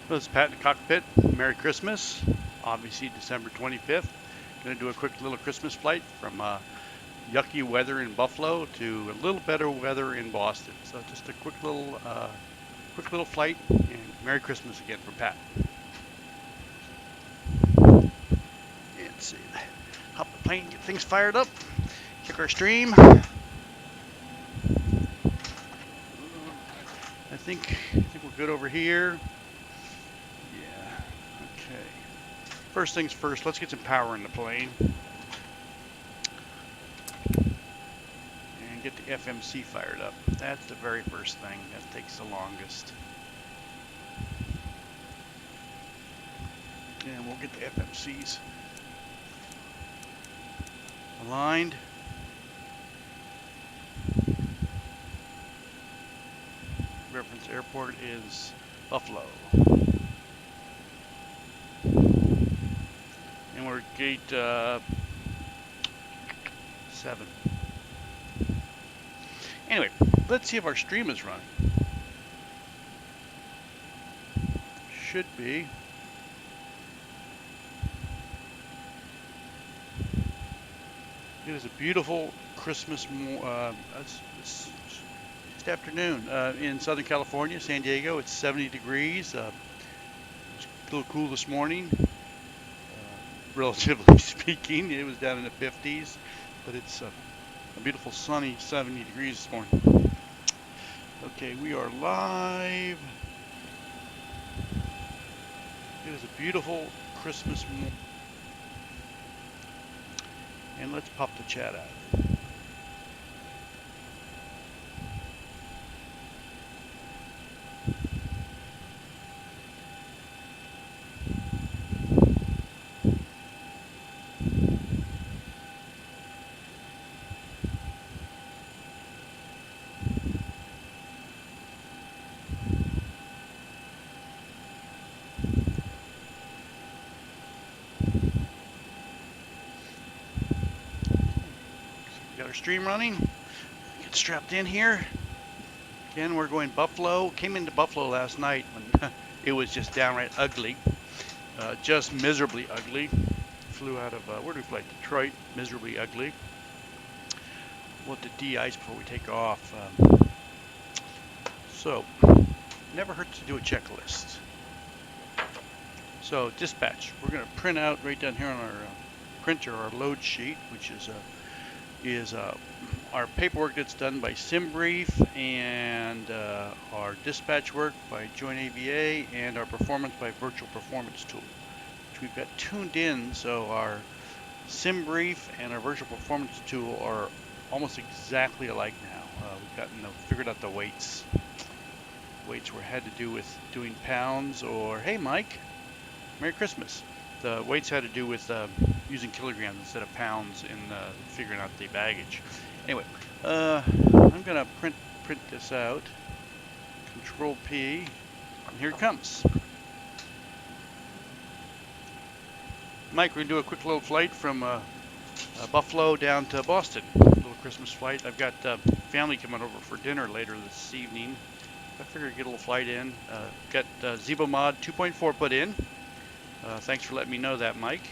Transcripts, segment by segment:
Well, this is Pat in the Cockpit. Merry Christmas. Obviously, December 25th. Going to do a quick little Christmas flight from yucky weather in Buffalo to a little better weather in Boston. So just a quick little flight, and Merry Christmas again from Pat. Let's see. Hop the plane, get things fired up. Check our stream. I think we're good over here. Yeah. Okay. First things first, let's get some power in the plane. And get the FMC fired up. That's the very first thing. That takes the longest. And we'll get the FMCs aligned. Reference airport is Buffalo. And we're at gate 7. Anyway, let's see if our stream is running. Should be. It is a beautiful Christmas just afternoon in Southern California, San Diego. It's 70 degrees. It's a little cool this morning, relatively speaking. It was down in the 50s, but it's a beautiful sunny 70 degrees this morning. Okay, we are live. It is a beautiful Christmas morning. And let's pop the chat out. Stream running. Get strapped in here. Again, we're going Buffalo. Came into Buffalo last night when it was just downright ugly. Just miserably ugly. Flew out of, where did we fly? Detroit. Miserably ugly. We'll have to de-ice before we take off. So, never hurts to do a checklist. So, dispatch. We're going to print out right down here on our printer, our load sheet, which is our paperwork that's done by SimBrief and our dispatch work by Joint AVA and our performance by Virtual Performance Tool, which we've got tuned in. So our SimBrief and our Virtual Performance Tool are almost exactly alike now. We've figured out the weights. Weights had to do with doing pounds or, hey Mike, Merry Christmas. The weights had to do with using kilograms instead of pounds in figuring out the baggage. Anyway, I'm gonna print this out. Control P, and here it comes. Mike, we're gonna do a quick little flight from Buffalo down to Boston. A little Christmas flight. I've got family coming over for dinner later this evening. I figured I'd get a little flight in. Got Zibomod 2.4 put in. Thanks for letting me know that, Mike.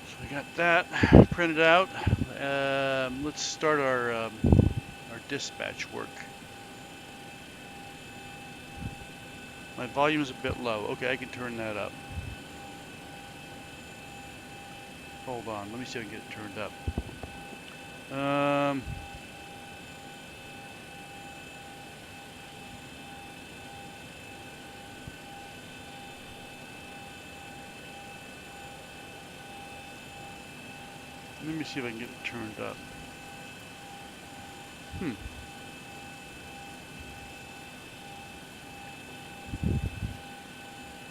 So we got that printed out. Let's start our dispatch work. My volume is a bit low. Okay, I can turn that up. Hold on, let me see if I can get it turned up. Let me see if I can get it turned up.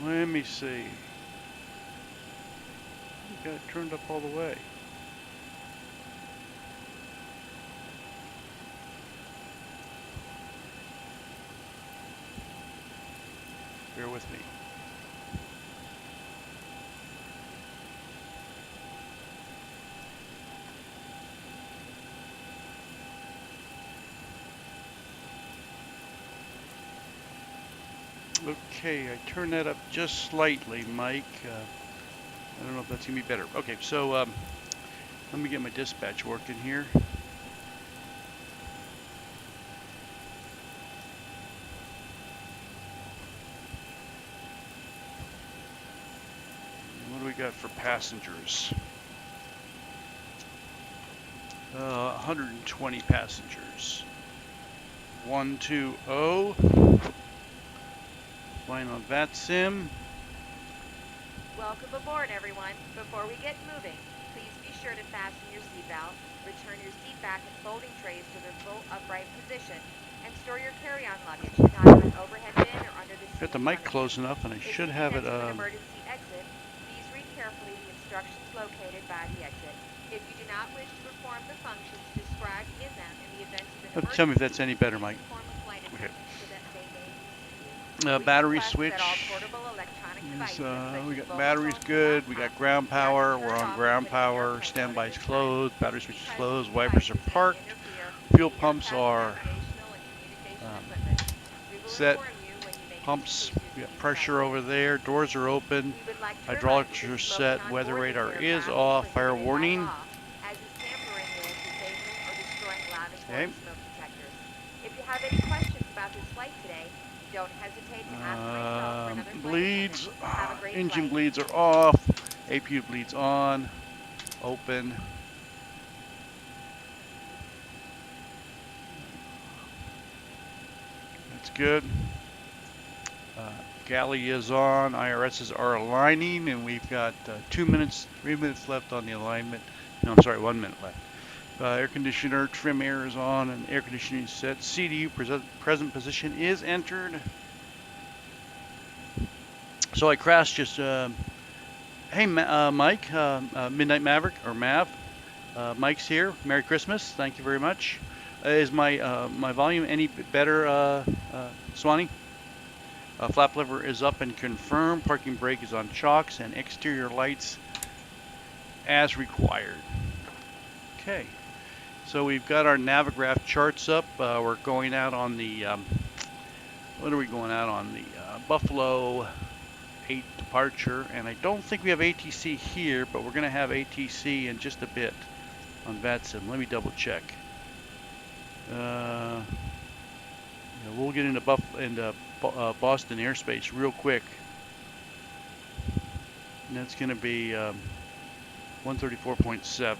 Let me see. I got it turned up all the way. Bear with me. Okay, I turned that up just slightly, Mike. I don't know if that's gonna be better. Okay, so let me get my dispatch working here. What do we got for passengers? 120 passengers. 120. Flying on VATSIM. Welcome aboard, everyone. Before we get moving, please be sure to fasten your seatbelt, return your seat back and folding trays to their full upright position, and store your carry-on luggage in either an overhead bin or under the seat. Got the mic close enough, and I should have it. If you an emergency exit, please read carefully the instructions located by the exit. If you do not wish to perform the functions described in them in the event of an emergency, tell me if that's any better, Mike. Okay. Battery switch. We got batteries good. We got ground power. We're on ground power. Standby is closed. Battery switch is closed. Wipers are parked. Fuel pumps are set. Pumps. We got pressure over there. Doors are open. Hydraulics are set. Weather radar is off. Fire warning. Okay. If you have any questions about this flight today, don't hesitate to ask myself or another bleeds. Have a great Engine flight. bleeds are off. APU bleeds on. Open. That's good. Galley is on. IRSs are aligning, and we've got 2 minutes, 3 minutes left on the alignment. No, I'm sorry, 1 minute left. Air conditioner, trim air is on, and air conditioning is set. CDU present position is entered. So I crashed just. Hey, Mike, Midnight Maverick or Mav. Mike's here. Merry Christmas. Thank you very much. Is my my volume any better, Swanee? Flap lever is up and confirmed. Parking brake is on chocks, and exterior lights as required. Okay. So we've got our Navigraph charts up. We're going out on the, what are we going out on? The Buffalo 8 departure. And I don't think we have ATC here, but we're going to have ATC in just a bit on VATSIM. Let me double check. Yeah, we'll get into Boston airspace real quick. And that's going to be 134.7.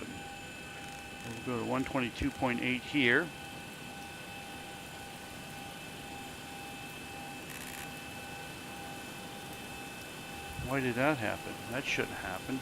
We'll go to 122.8 here. Why did that happen? That shouldn't happen.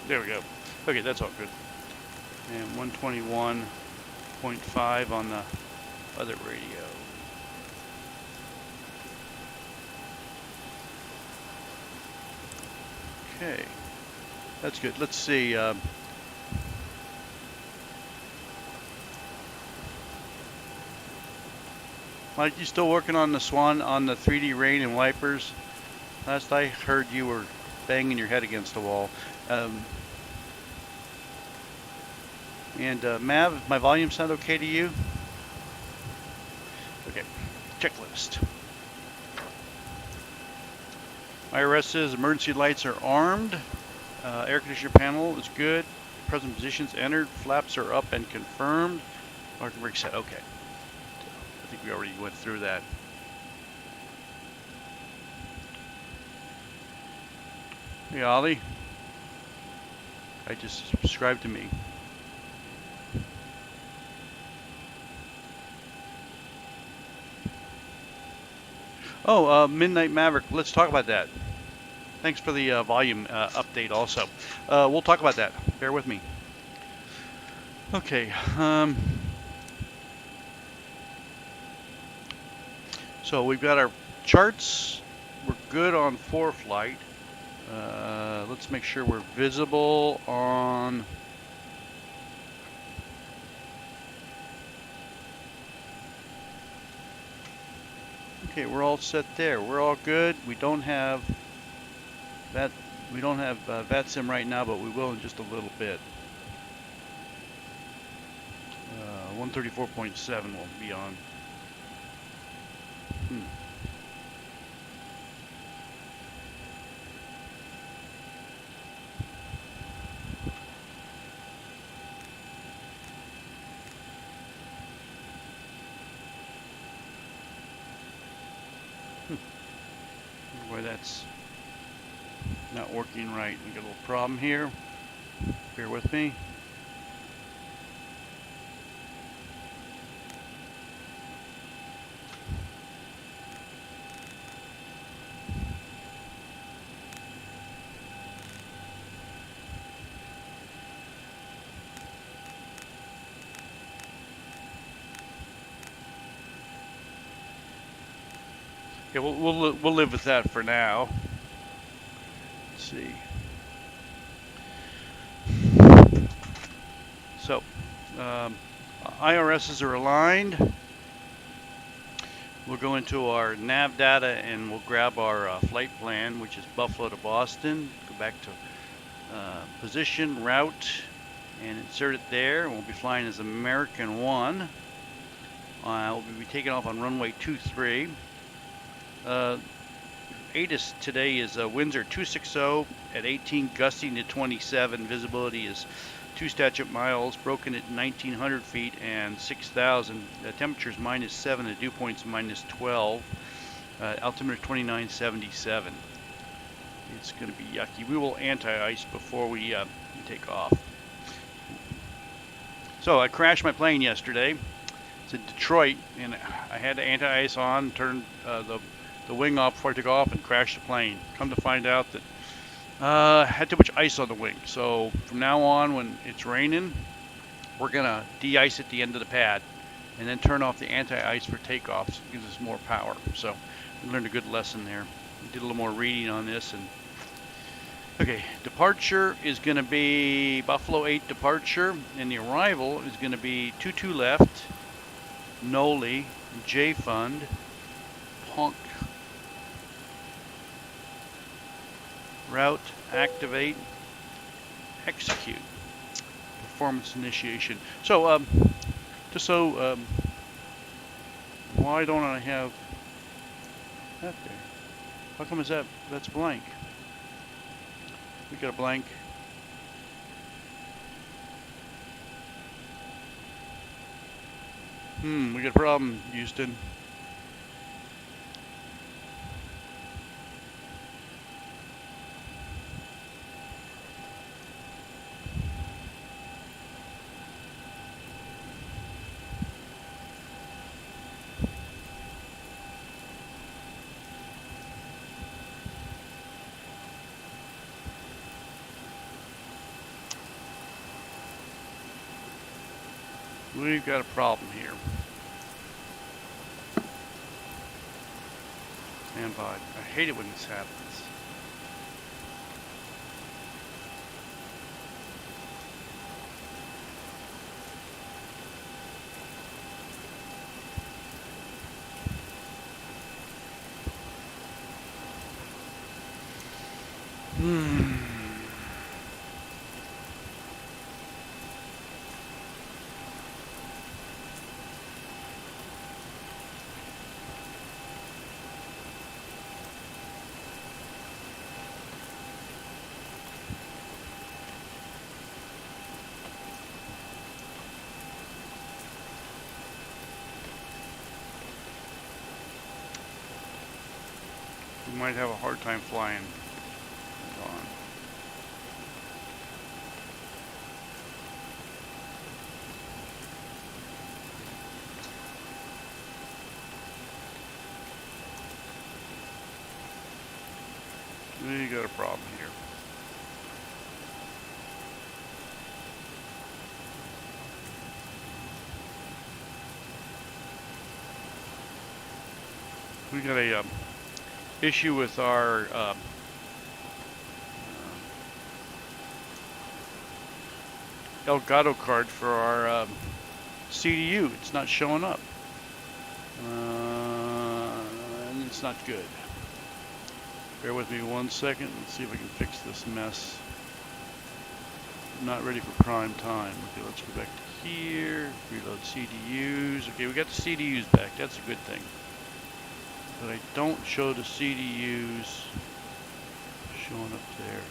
There we go. Okay, that's all good. And 121.5 on the other radio. Okay, that's good. Let's see. Mike, you still working on the Swan on the 3D rain and wipers? Last I heard, you were banging your head against the wall. Mav, my volume sound okay to you? Okay, checklist. IRS's emergency lights are armed. Air conditioner panel is good. Present positions entered. Flaps are up and confirmed. Parking brake set, okay. I think we already went through that. Hey, Ollie. I just subscribed to me. Oh, Midnight Maverick. Let's talk about that. Thanks for the volume update also. We'll talk about that. Bear with me. Okay. So we've got our charts. We're good on 4 flight. Let's make sure we're visible on. Okay, we're all set there. We're all good. We don't have that. We don't have VATSIM right now, but we will in just a little bit. 134.7 will be on. Why that's not working right. We got a little problem here. Bear with me. Okay, we'll live with that for now. Let's see. So, IRSs are aligned. We'll go into our nav data and we'll grab our flight plan, which is Buffalo to Boston. Go back to position, route, and insert it there. We'll be flying as American 1. We'll be taking off on runway 23. ATIS today is winds are 260 at 18, gusting to 27. Visibility is 2 statute miles, broken at 1,900 feet and 6,000. Temperature is -7, the dew point's -12. Altimeter 2977. It's going to be yucky. We will anti-ice before we take off. So I crashed my plane yesterday. It's in Detroit, and I had the anti-ice on, turned the wing off before I took off, and crashed the plane. Come to find out that I had too much ice on the wing. So from now on, when it's raining, we're gonna de-ice at the end of the pad, and then turn off the anti-ice for takeoffs. It gives us more power. So we learned a good lesson there. We did a little more reading on this, and okay, departure is going to be Buffalo 8 departure, and the arrival is going to be 22 left, Noli, J Fund, Honk, route, activate, execute, performance initiation. So, why don't I have that there? How come that's blank? We got a blank. We got a problem, Houston. We've got a problem here. And I hate it when this happens. We might have a hard time flying. Hold on. We got a problem here. We got a issue with our Elgato card for our CDU. It's not showing up. And it's not good. Bear with me 1 second. Let's see if I can fix this mess. I'm not ready for prime time. Okay, let's go back to here. Reload CDUs. Okay, we got the CDUs back. That's a good thing. But I don't show the CDUs showing up there.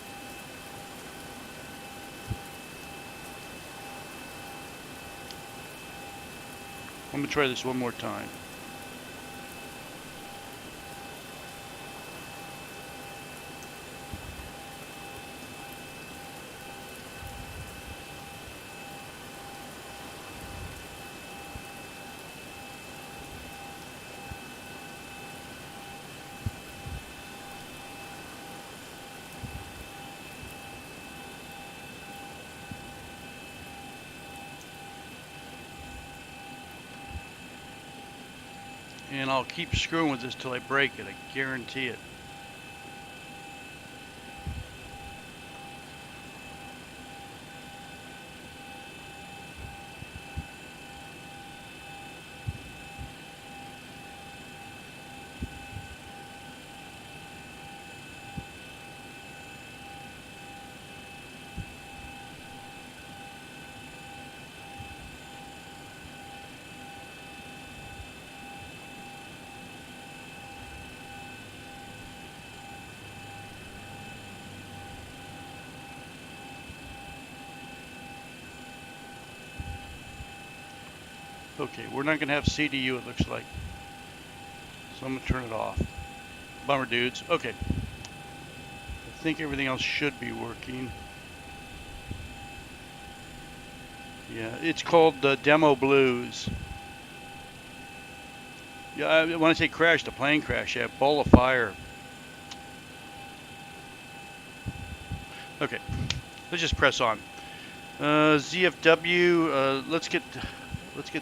I'm gonna try this one more time. And I'll keep screwing with this till I break it, I guarantee it. Okay, we're not gonna have CDU, it looks like. So I'm gonna turn it off. Bummer, dudes. Okay. I think everything else should be working. Yeah, it's called the Demo Blues. Yeah, when I say crash, the plane crash, yeah, ball of fire. Okay, let's just press on. ZFW, let's get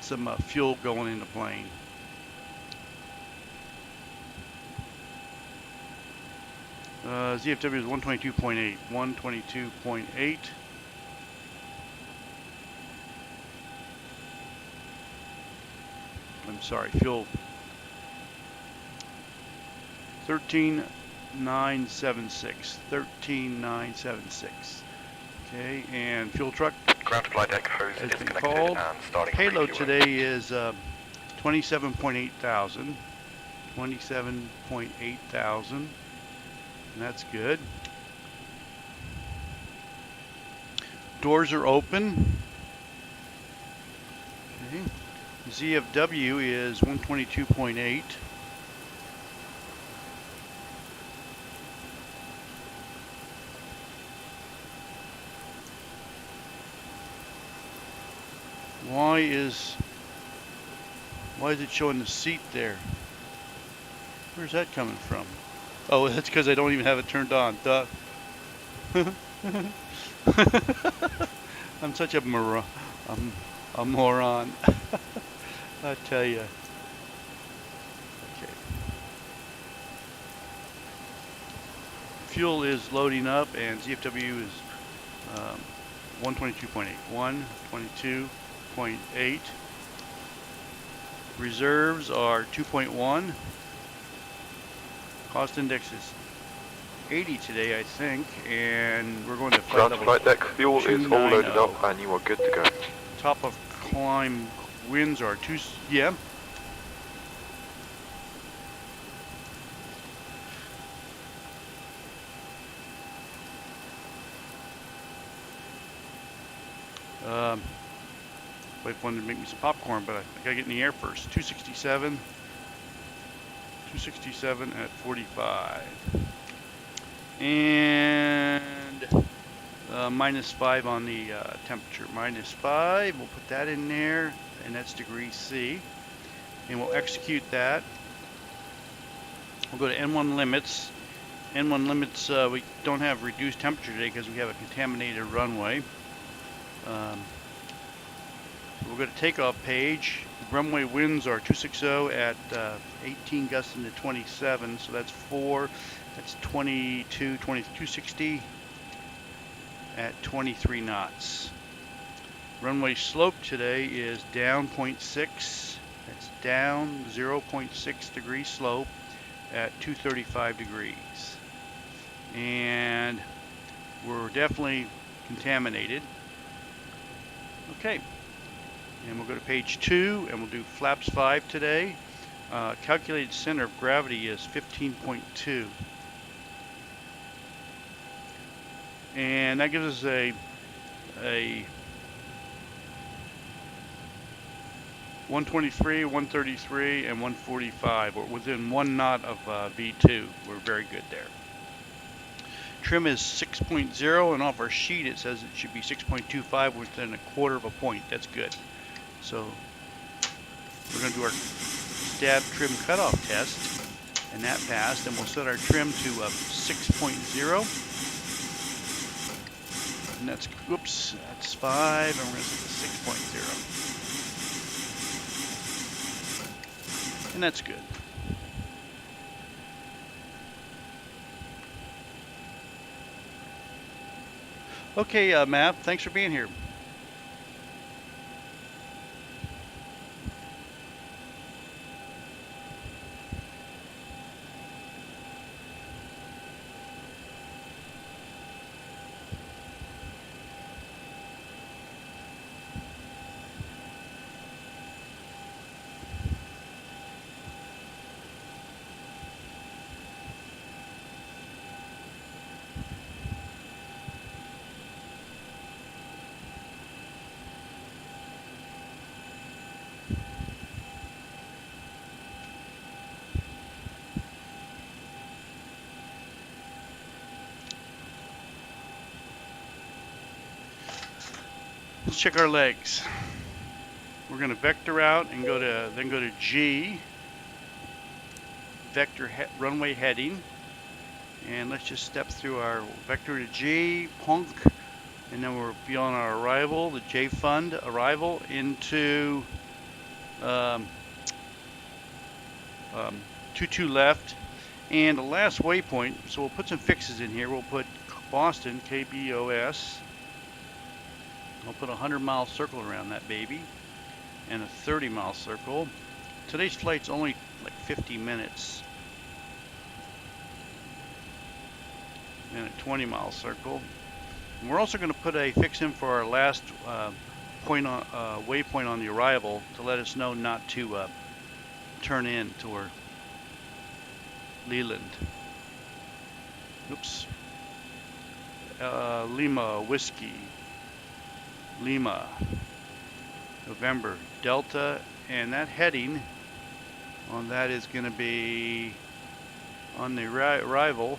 some fuel going in the plane. ZFW is 122.8. 122.8. I'm sorry, fuel. 13,976. 13,976. Okay, and fuel truck. Ground flight deck hose Has been disconnected called. and starting Payload refueling. today is 27.8 thousand. 27.8 thousand. And that's good. Doors are open. Okay. ZFW is 122.8. Why is it showing the seat there? Where's that coming from? Oh, that's because I don't even have it turned on. Duh. I'm such a moron. I tell you. Okay. Fuel is loading up, and ZFW is 122.8. 122.8. Reserves are 2.1. Cost index is 80 today, I think, and we're going to flight Ground level flight deck fuel is all loaded 290. up and you are good to go. Top of climb winds are yeah. Wife wanted to make me some popcorn, but I gotta get in the air first. 267. 267 at 45. And -5 on the temperature. -5. We'll put that in there, and that's degree C. And we'll execute that. We'll go to N1 limits. N1 limits, we don't have reduced temperature today because we have a contaminated runway. We'll go to takeoff page. The runway winds are 260 at 18 gusts into 27, so that's 4. That's 260 at 23 knots. Runway slope today is down 0.6. That's down 0.6 degree slope at 235 degrees. And we're definitely contaminated. Okay, and we'll go to page 2 and we'll do flaps 5 today. Calculated center of gravity is 15.2. And that gives us a 123, 133, and 145. We're within 1 knot of V2. We're very good there. Trim is 6.0, and off our sheet it says it should be 6.25, within a quarter of a point. That's good. So we're going to do our stab trim cutoff test, and that passed. And we'll set our trim to 6.0. And that's, whoops, that's 5, and we're going to set to 6.0. And that's good. Okay, Matt, thanks for being here. Let's check our legs. We're going to vector out and go to G, vector runway heading, and let's just step through our vector to G, punk, and then we'll be on our arrival, the J fund arrival into 22 left, and the last waypoint. So we'll put some fixes in here. We'll put Boston, KBOS. I'll put a 100-mile circle around that baby, and a 30-mile circle. Today's flight's only like 50 minutes. And a 20-mile circle. And we're also going to put a fix in for our last waypoint on the arrival to let us know not to turn in toward Leland. Oops. Lima Whiskey. Lima, November, Delta, and that heading on that is going to be on the arrival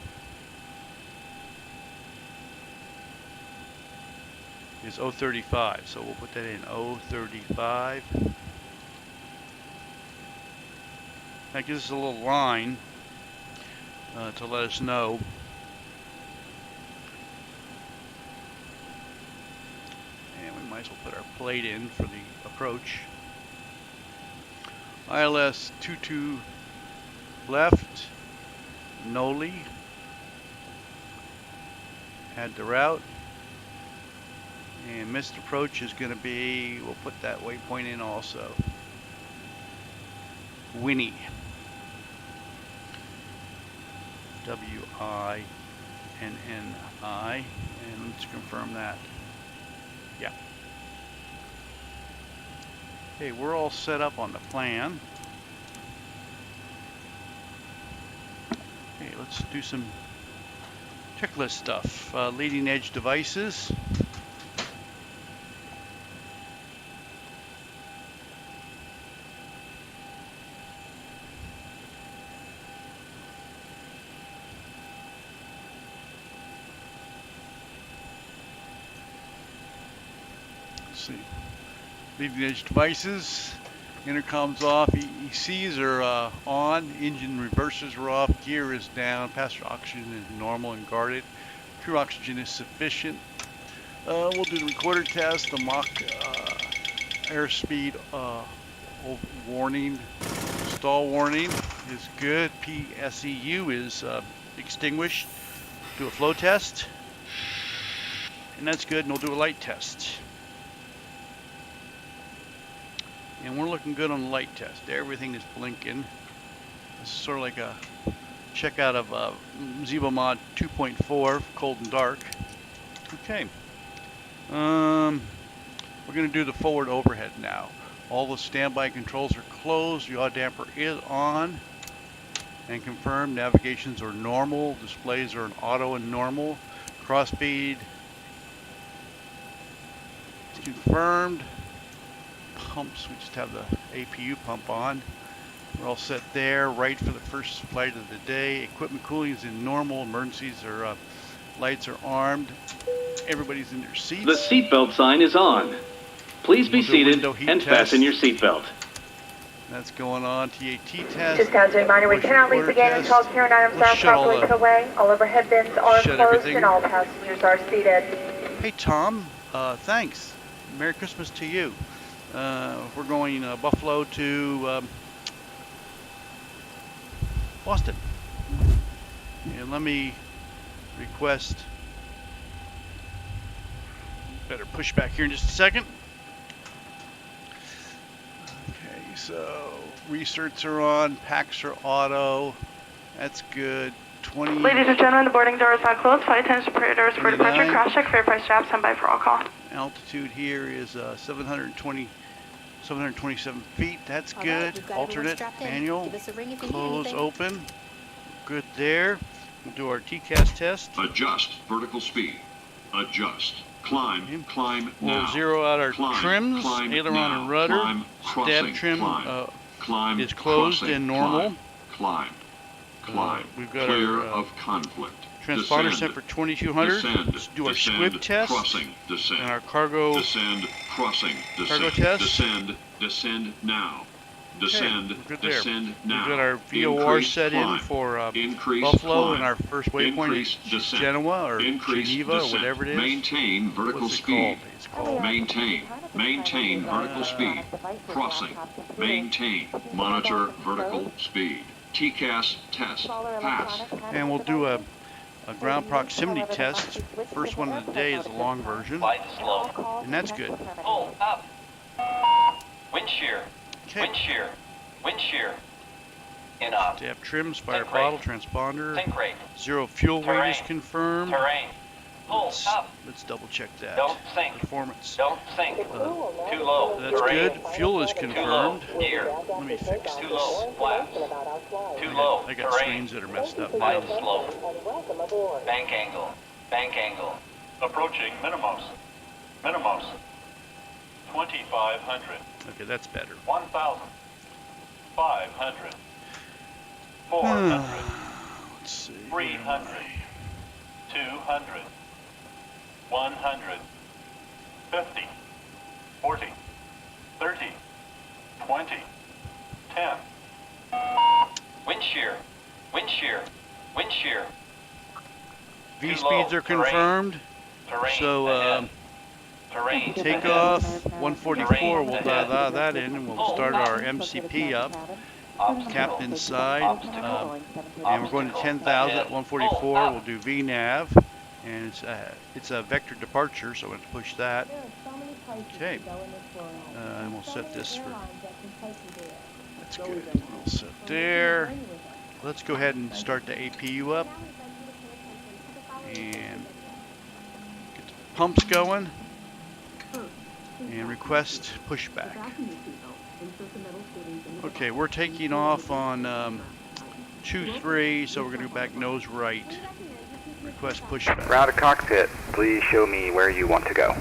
is 035, so we'll put that in 035. That gives us a little line to let us know. Might as well put our plate in for the approach. ILS 22 left, Noli. Add the route. And missed approach is going to be, we'll put that waypoint in also. Winnie. W-I-N-N-I. And let's confirm that. Yeah. Okay, we're all set up on the plan. Okay, let's do some checklist stuff. Leading edge devices. Let's see. Leading edge devices, intercoms off, ECs are on, engine reversers are off, gear is down, passenger oxygen is normal and guarded, crew oxygen is sufficient. We'll do the recorder test, the Mach airspeed warning, stall warning is good, PSEU is extinguished. Do a flow test, and that's good, and we'll do a light test. And we're looking good on the light test. Everything is blinking. This is sort of like a checkout of Zibomod 2.4, cold and dark. Okay. We're going to do the forward overhead now. All the standby controls are closed. Yaw damper is on. And confirmed. Navigations are normal. Displays are in auto and normal. Cross speed is confirmed. Pumps, we just have the APU pump on. We're all set there. Right for the first flight of the day. Equipment cooling is in normal. Emergencies are lights are armed. Everybody's in their seats. The seatbelt sign is on. Please be seated and fasten your seatbelt. That's going on. TAT test. Just as a reminder, we cannot leave again until carrying items are properly put away. All overhead bins are closed and all passengers are seated. Hey Tom, thanks. Merry Christmas to you. We're going Buffalo to Boston. And let me request, better push back here in just a second. Okay, so research are on, packs are auto. That's good. 20. Ladies and gentlemen, the boarding door is not closed. Flight attendants prepared for departure. Cross check, fare price strap, stand by for all call. Altitude here is 727 feet. That's good. Right, alternate, manual, Give us a ring if you close, need anything. open. Good there. We'll do our TCAS test. Adjust vertical speed. Adjust. Climb. Climb We'll now. zero out our Climb, trims, climb aileron now. and rudder. Climb, crossing, Stab trim climb, is closed crossing, and normal. Climb. We've got Clear our of conflict. transponder Descend. set for 2200. Descend. Let's do our Descend. squib test Crossing. Descend. and our cargo. Descend. Crossing. Descend. Cargo test. Descend. Descend now. Descend. Okay, we're good there. Descend now. We've got our VOR Increase set climb. in for Increase Buffalo, climb. and our first waypoint is Increase descent. Genoa or Increase Geneva descent. or whatever it is. Maintain vertical What's it speed. called? It's called Maintain vertical speed. Crossing. Maintain. Monitor vertical speed. TCAS test. Pass. And we'll do a ground proximity test. First one of the day is a long version. Flight slow. And that's good. Pull up. Wind shear. Okay. Wind shear. Wind shear. In up. Stab trim, spire Sink bottle, rate. transponder. Sink rate. Zero fuel weight is Terrain. confirmed. Terrain. Pull up. Let's double check that. Don't sink. Performance. Don't sink. Too low. That's Terrain. good. Fuel is Too low. confirmed. Gear. Let me fix Too this. low. Flaps. Too low. I got Terrain. screens that are messed up Flight now. slow. Bank angle. Bank angle. Approaching minimums. Minimums. 2,500. Okay, that's better. 1,000. 500. 400. Let's see. 300. 200. 100. 50. 40. 30. 20. 10. Wind shear. Wind shear. Wind shear. V Too speeds low. are Terrain. confirmed. Terrain. So ahead. Terrain. takeoff ahead. 144. We'll Terrain dial that in, and we'll start our MCP up. Obstacle. Captain's side. Obstacle. And we're going to 10,000 at 144. Up. We'll do VNAV, and it's a vector departure, so we're going to push that. Okay. And we'll set this for. That's good. We'll set there. Let's go ahead and start the APU up and get the pumps going and request pushback. Okay, we're taking off on 2-3, so we're going to go back nose right. Request pushback. Ground to cockpit. Please show me where you want to go.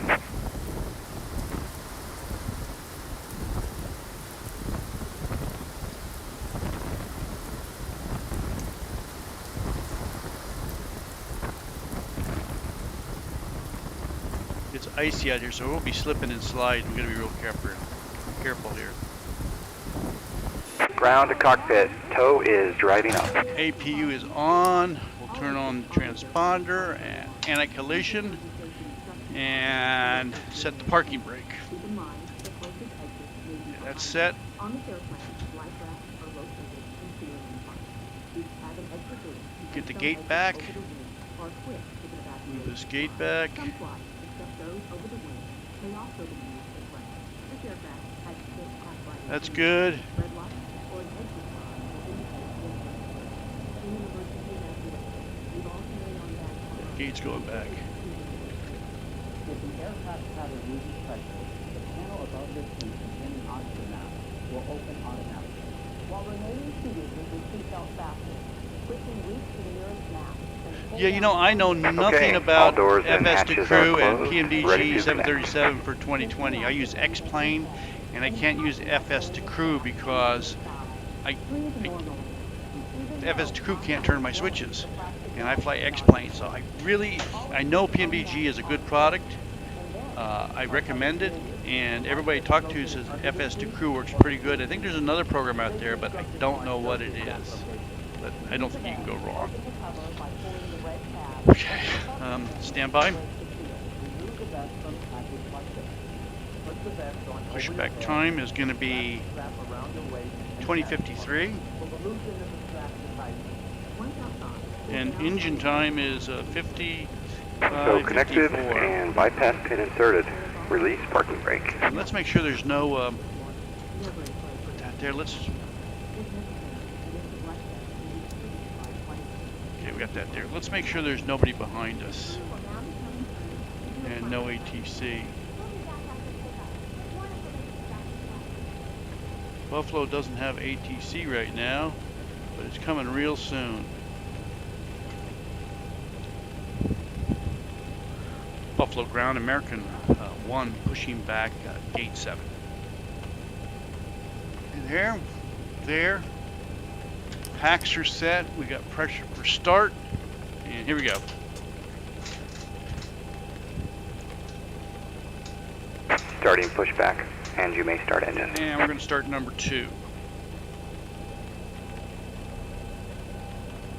It's icy out here, so we'll be slipping and sliding. We're going to be real careful here. Ground to cockpit. Tow is driving up. APU is on. We'll turn on the transponder and anti-collision and set the parking brake. Okay, that's set. Get the gate back. Move this gate back. That's good. That gate's going back. If the aircraft pattern loses pressure, the panel above the seat containing oxygen mask will open automatically. While remaining seated with your seatbelt fastened, quickly reach to the nearest mast. Yeah, you know, I know nothing about FS to crew and PMDG 737 for 2020. I use X-plane, and I can't use FS to crew because FS to crew can't turn my switches, and I fly X-plane. So I know PMDG is a good product. I recommend it, and everybody I talk to says FS to crew works pretty good. I think there's another program out there, but I don't know what it is. But I don't think you can go wrong. Okay, stand by. Pushback time is going to be 20:53, and engine time is 50. So connected and bypass pin inserted. Release parking brake. And let's make sure there's no there. Let's. Okay, we got that there. Let's make sure there's nobody behind us and no ATC. Buffalo doesn't have ATC right now, but it's coming real soon. Buffalo ground, American 1 pushing back gate 7. And there, packs are set. We got pressure for start, and here we go. Starting pushback, and you may start engine. And we're going to start number 2.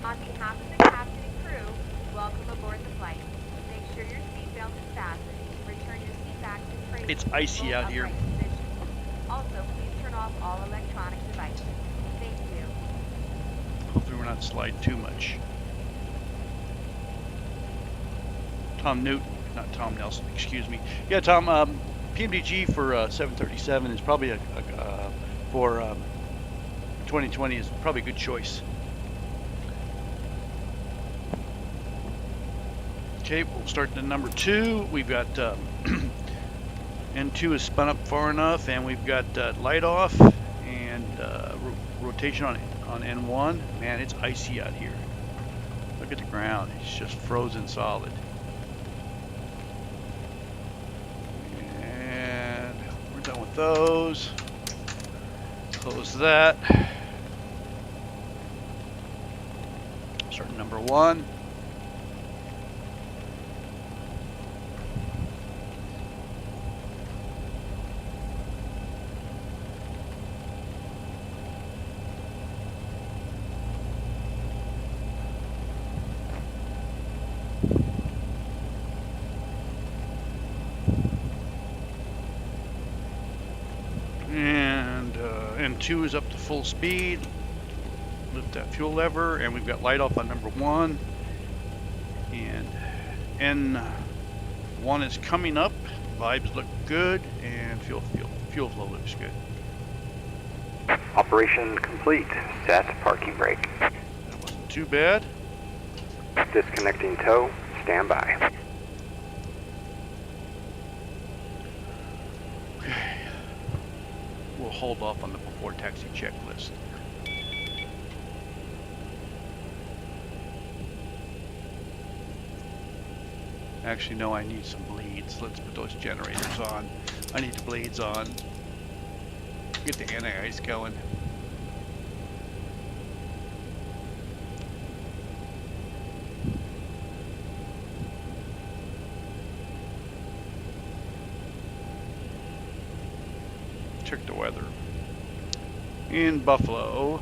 On behalf of the captain and crew, welcome aboard the flight. Make sure your seatbelt is fastened. Return your seat back to tray. It's icy out here. Also, please turn off all electronic devices. Thank you. Hopefully we're not sliding too much. Tom Newton, not Tom Nelson, excuse me. Yeah, Tom, PMDG for 737 is probably for 2020 is probably a good choice. Okay, we'll start to number 2. We've got N2 is spun up far enough, and we've got light off and rotation on N1. Man, it's icy out here. Look at the ground; it's just frozen solid. And we're done with those. Close that. Start number 1. N2 is up to full speed. Lift that fuel lever, and we've got light off on number 1. And N1 is coming up. Vibes look good, and fuel flow looks good. Operation complete. Set parking brake. That wasn't too bad. Disconnecting tow. Stand by. We'll hold off on the before taxi checklist. Actually, no, I need some bleeds. Let's put those generators on. I need the blades on. Get the anti-ice going. Check the weather. In Buffalo,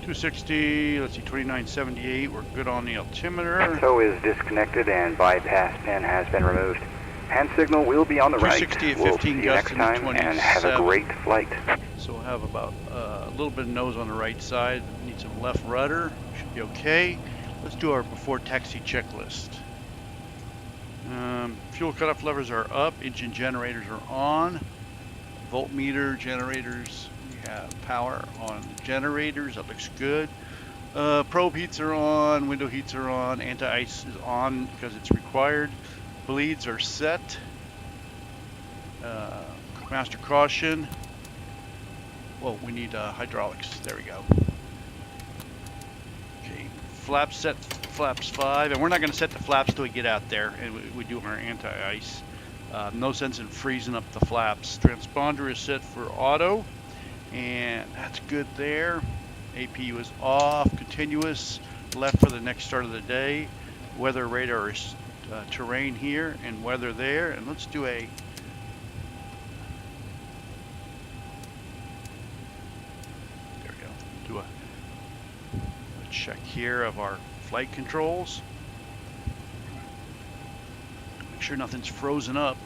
260, let's see, 2978, we're good on the altimeter. Tow is disconnected and bypass pin has been removed. Hand signal will be on the right. 260 at we'll 15 see you gusts next time and have a great flight. So we'll have about a little bit of nose on the right side. Need some left rudder, should be okay. Let's do our before taxi checklist. Fuel cutoff levers are up. Engine generators are on. Voltmeter generators. We have power on generators. That looks good. Probe heats are on. Window heats are on. Anti-ice is on because it's required. Bleeds are set. Master caution. Well, we need hydraulics. There we go. Okay, flaps set. Flaps 5, and we're not going to set the flaps till we get out there, and we do our anti-ice. No sense in freezing up the flaps. Transponder is set for auto, and that's good there. APU is off. Continuous. Left for the next start of the day. Weather radar is terrain here and weather there, and let's do a check here of our flight controls. Make sure nothing's frozen up.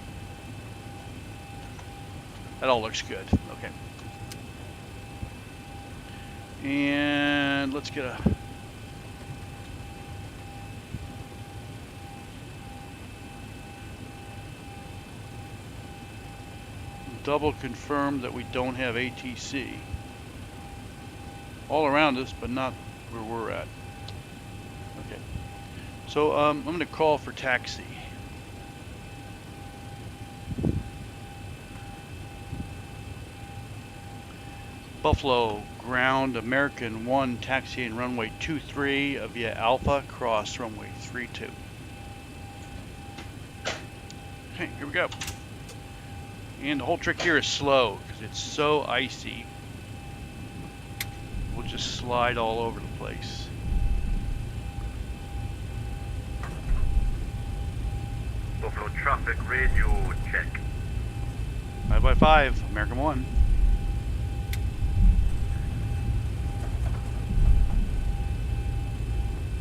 That all looks good. Okay. And let's get a double confirm that we don't have ATC all around us, but not where we're at. Okay, so I'm going to call for taxi. Buffalo ground American 1 taxiing runway 23 via Alpha, cross runway 32. Okay, here we go. And the whole trick here is slow because it's so icy. We'll just slide all over the place. Buffalo traffic radio check. 5x5, American 1.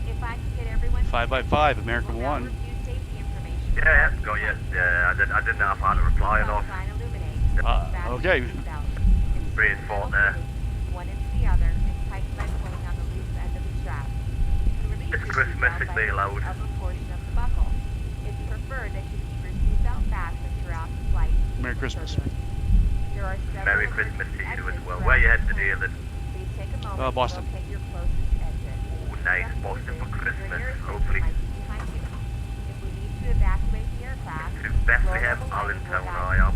If I could get everyone 5x5, American 1. Yeah, got you. Yeah, I didn't know if I had to reply or not. Okay. Brain fault there. One into the other and tighten by pulling on the loose end of the strap. It's Christmas, it's very loud. Of a portion of the buckle. It's preferred that you keep your seatbelt fastened throughout the flight. Merry Christmas. There are Merry Christmas to you as well. Where are you headed today, then? Please take a moment Boston. to locate your closest exit. Oh, nice. Boston for Christmas, hopefully. If we need to evacuate the aircraft, To Bethlehem, Allentown, I am.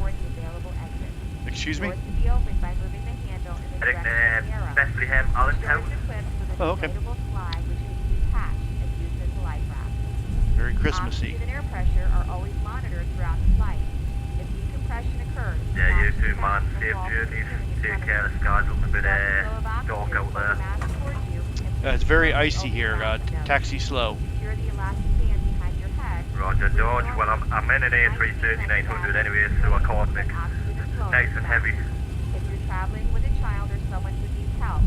Excuse me? Doors to be opened by moving the handle in the direction of the arrow. Bethlehem, Allentown. Doors equipped with a Oh, okay. inflatable slide which can be detached and used as a life raft. Very Christmassy. Oxygen and air pressure are always monitored throughout the flight. If decompression occurs, Yeah, you too, man. Safe journeys. Take care of the skies. Looks a bit dark out there. It's very icy here. Taxi slow. Secure the elastic band behind your head. Roger, Dodge. Well, I'm in an A330-900 anyway, so I can't make nice and heavy. If you're traveling with a child or someone who needs help,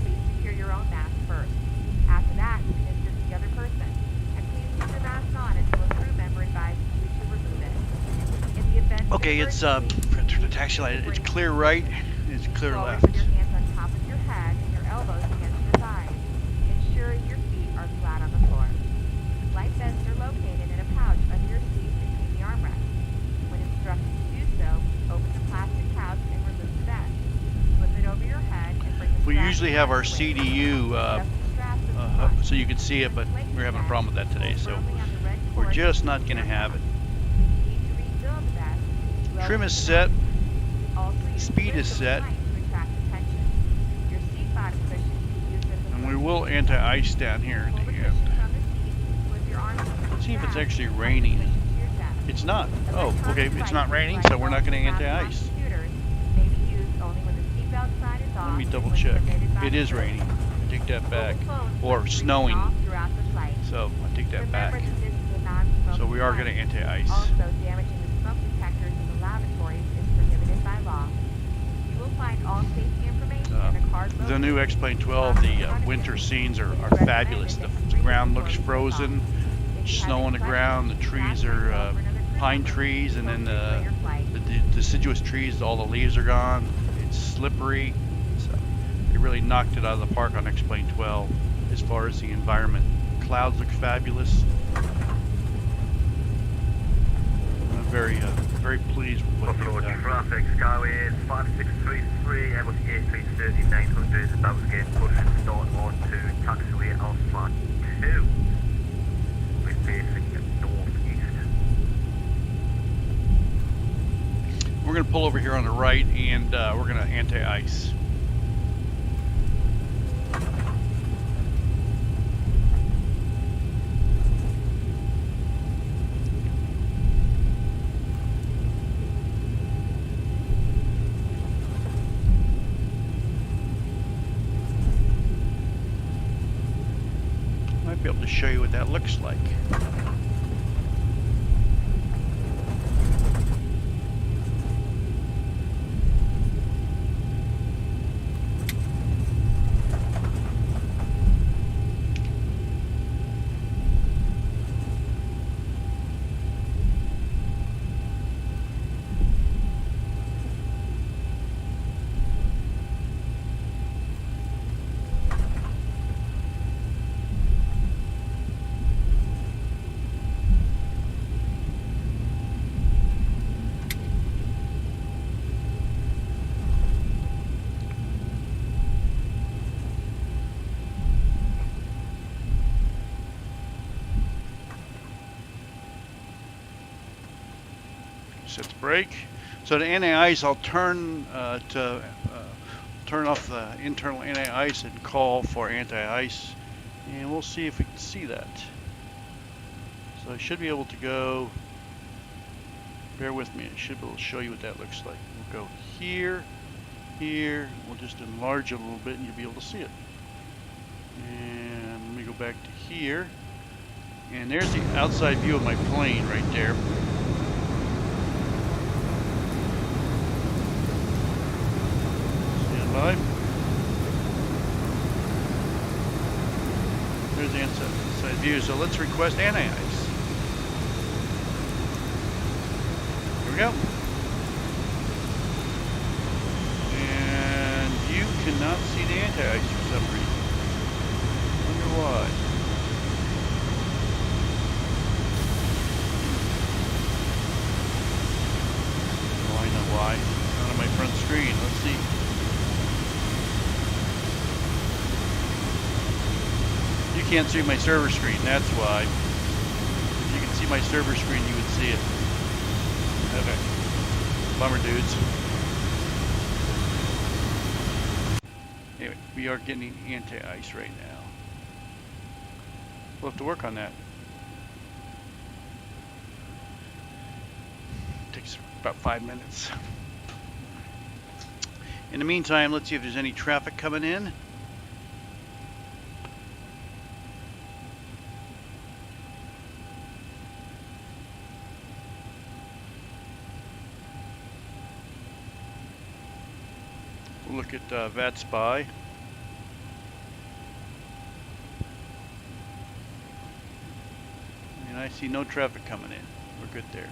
please secure your own mask first. After that, you can assist the other person. And please keep your mask on until a crew member advises you to remove it. In the event of Okay, it's the taxi light. It's clear right. It's clear forward left. with your hands on top of your head and your elbows against your thighs, ensuring your feet are flat on the floor. Light vests are located in a pouch under your seat between the armrests. When instructed to do so, open the plastic pouch and remove the vest. Flip it over your head and bring the We strap usually have our CDU Adjust the straps at the front. so you can see it, but we're having a problem with that today, so we're just not going to have it. If you need to refill the vest, you Trim open is the set. Also use Speed is lift of set. the plane to retract the tension. Your seat bottom cushion can be used as a And we will anti-ice down here at Pull the the end. cushion from the seat, slip your arms into the Let's see if it's strap, actually and raining. push it to your chest. It's not. Oh, okay. It's not raining, so we're not going to anti-ice. Computers may be used only when the seatbelt sign is off Let me and double when check. permitted by It is the crew. raining. I take that back. Mobile phones Or must be snowing. off throughout the flight. So I take that back. Remember that this is a non-smoking So we are going to flight. anti-ice. Also, damaging the smoke detectors in the lavatories is prohibited by law. You will find all safety information in a card The new X-Plane 12, the winter scenes are fabulous. The ground looks frozen, snow on the ground, the trees are pine trees, and then the deciduous trees, all the leaves are gone. It's slippery. So they really knocked it out of the park on X-Plane 12 as far as the environment. Clouds look fabulous. very pleased with what they've Buffalo done. traffic, Skyway 5633, Airbus A330-900 is about to get pushed and start on to taxiway Alpha 2. We're facing northeast. We're going to pull over here on the right, and we're going to anti-ice. Might be able to show you what that looks like. Sets brake. So the anti-ice, I'll turn turn off the internal anti-ice and call for anti-ice, and we'll see if we can see that. So I should be able to go. Bear with me. I should be able to show you what that looks like. We'll go here, here. We'll just enlarge it a little bit, and you'll be able to see it. And let me go back to here, and there's the outside view of my plane right there. There's the inside view. So let's request anti-ice. Here we go. And you cannot see the anti-ice for some reason. I wonder why. Oh, I know why. It's not on my front screen. Let's see. You can't see my server screen, that's why. If you can see my server screen, you would see it. Okay. Bummer, dudes. Anyway, we are getting anti-ice right now. We'll have to work on that. Takes about 5 minutes. In the meantime, let's see if there's any traffic coming in. We'll look at VATSIM. And I see no traffic coming in. We're good there.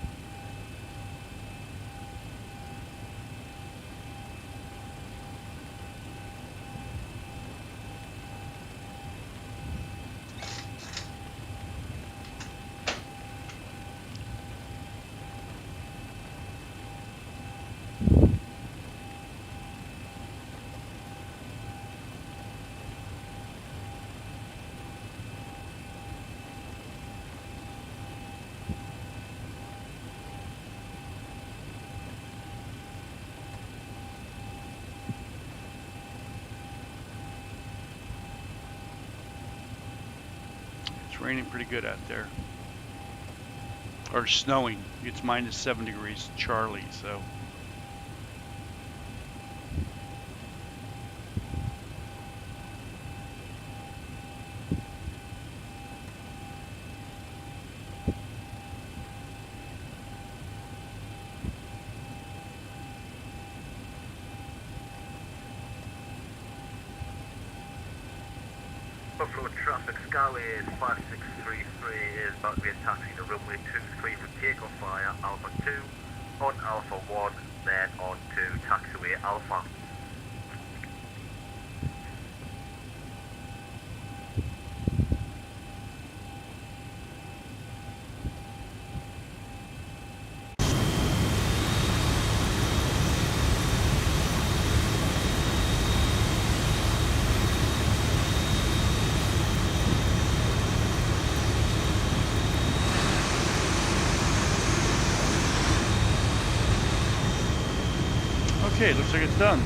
It's raining pretty good out there. Or snowing. It's minus 7 degrees Charlie, so. Buffalo traffic, Skyway 5633 is about to be a taxi to runway 23 for takeoff via Alpha 2 on Alpha 1, then on to taxiway Alpha. Okay, looks like it's done.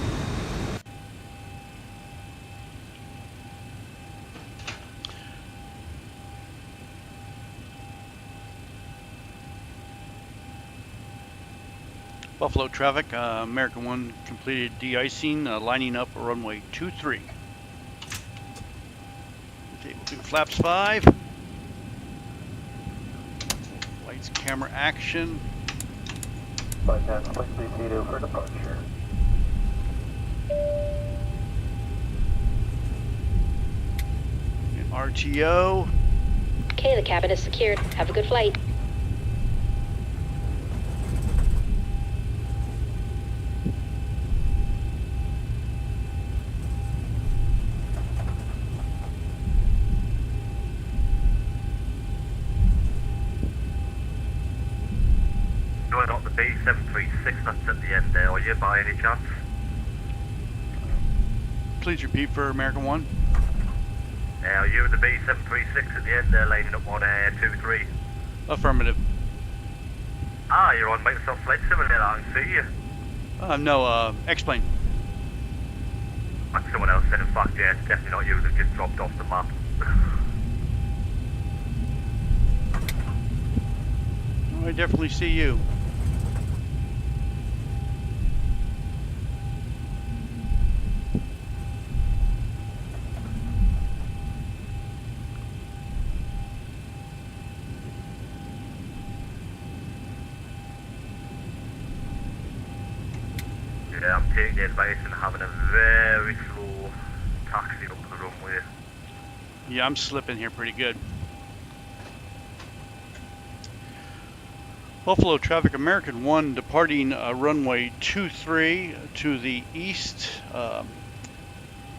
Buffalo traffic, American 1 completed de-icing, lining up runway 23. Okay, we'll do flaps 5. Lights, camera, action. Flight 10, please be seated for departure. And RTO. Okay, the cabin is secured. Have a good flight. You're not the B737 that's at the end there, are you, by any chance? Please repeat for American 1. Are you the B736 at the end there, laning up on 23? Affirmative. Ah, you're on Microsoft Flight Simulator, I can see you. No, X-plane. That's someone else then, in fact, yeah, it's definitely not you that just dropped off the map. Oh, I definitely see you. Yeah, I'm taking the advice and having a very slow taxi up the runway. Yeah, I'm slipping here pretty good. Buffalo traffic, American 1 departing runway 23 to the east,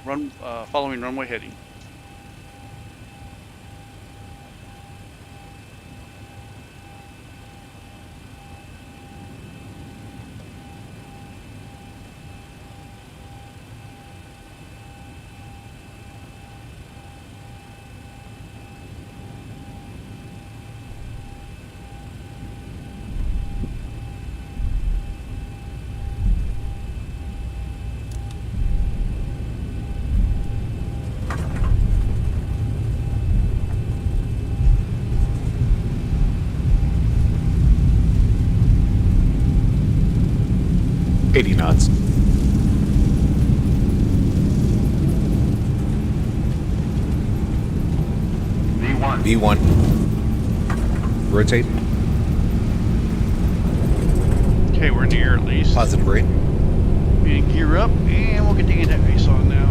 following runway heading. knots. V1. Rotate. Okay, we're near at least. Positive brake. And gear up, and we'll get the anti-ice on now.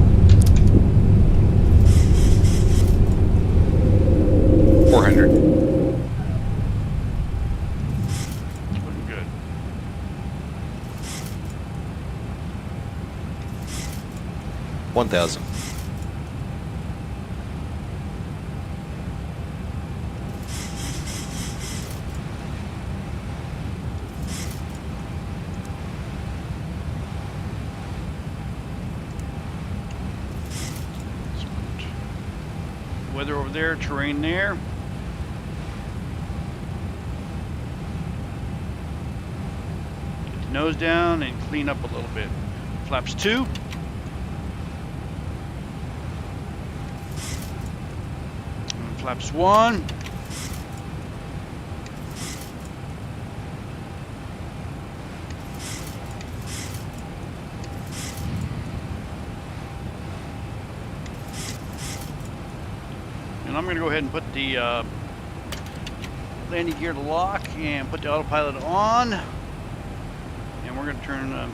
400. Looking good. $1,000. Weather over there, terrain there. Get the nose down and clean up a little bit. Flaps 2. And flaps 1. And I'm going to go ahead and put the landing gear to lock and put the autopilot on. And we're going to turn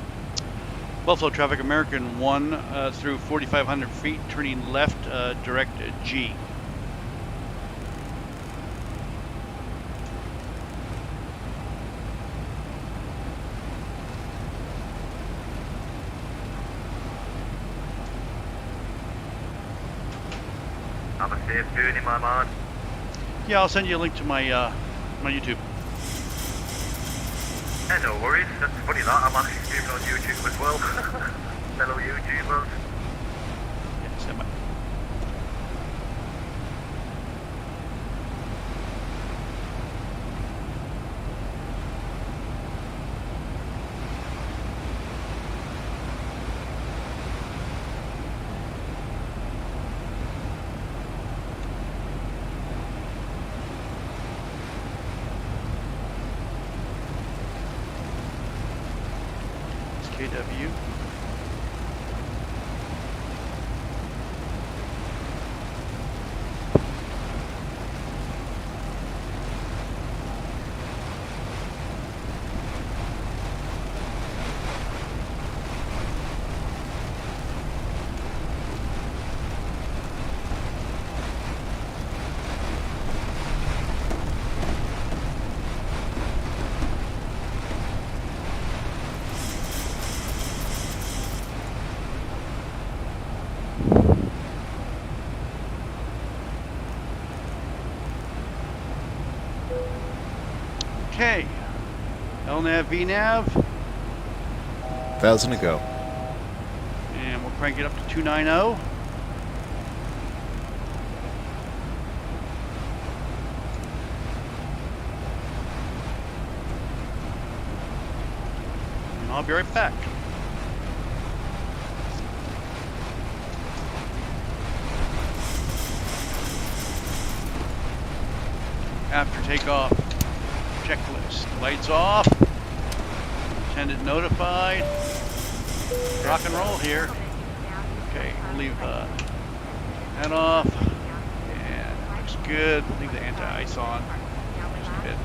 Buffalo traffic American 1 through 4,500 feet, turning left direct G. Have a safe journey, my man. Yeah, I'll send you a link to my my YouTube. Yeah, no worries. That's funny that I'm actually streaming on YouTube as well. Fellow YouTubers. Yeah, send my. KW. Okay, LNAV, VNAV. 1,000 to go. And we'll crank it up to 290. And I'll be right back. After takeoff, checklist. Lights off. Attendant notified. Rock and roll here. Okay, we'll leave that off. And that looks good. We'll leave the anti-ice on just a bit.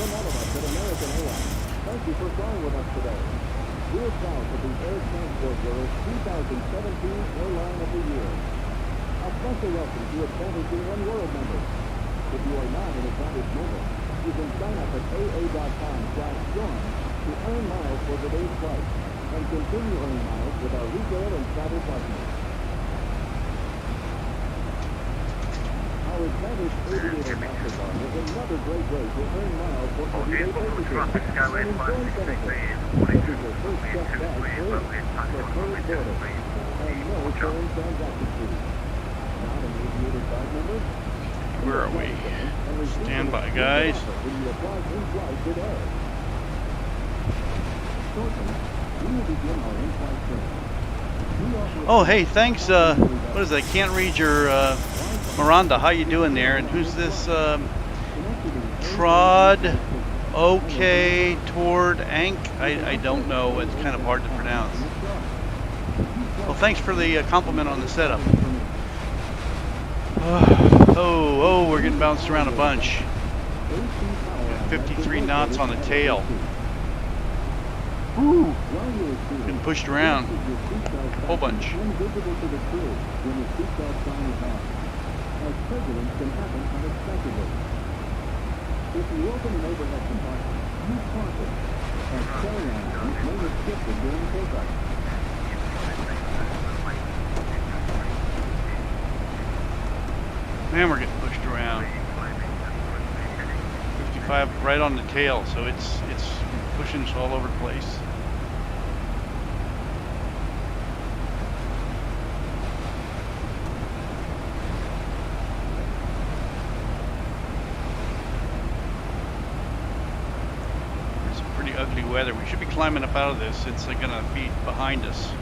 From all of us at American Airlines, thank you for flying with us today. We're proud to be Air Transport Bureau's 2017 Airline of the Year. A special welcome to Advantage One World members. If you are not an Advantage member, you can sign up at aa.com/join to earn miles for today's flight and continue earning miles with our retail and travel partners. Our Advantage Aviator Mastercard is another great way to earn miles for everyday purchases and enjoy benefits, such as your first check bag free, preferred boarding, and no foreign transaction fees. Not an Aviator card member? Where are we? Stand by, guys. When you apply in-flight today. Shortly, we will begin our in-flight training. Oh, hey, thanks. What is it? I can't read your Miranda. How you doing there? And who's this? Trod OK toward Ank? I don't know. It's kind of hard to pronounce. Well, thanks for the compliment on the setup. Oh, we're getting bounced around a bunch. 53 knots on the tail. Woo! Getting pushed around. A whole bunch. As turbulence can happen unexpectedly. If you open an overhead compartment, use caution, as carry-on items may get shifted during takeoff. Man, we're getting pushed around. 55 right on the tail, so it's pushing us all over the place. It's pretty ugly weather. We should be climbing up out of this. It's gonna be behind us.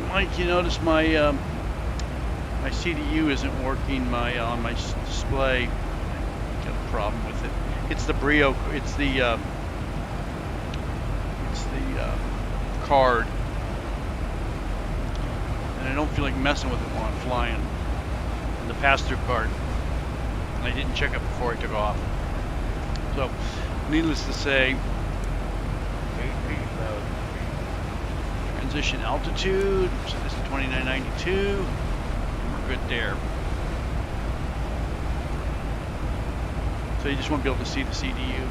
Mike, you notice my my CDU isn't working on my display. Got a problem with it. It's the Brio. It's the card, and I don't feel like messing with it while I'm flying. The pass-through card. And I didn't check it before I took off. So, needless to say, transition altitude, so this is 2992, we're good there. So you just want to be able to see the CDU.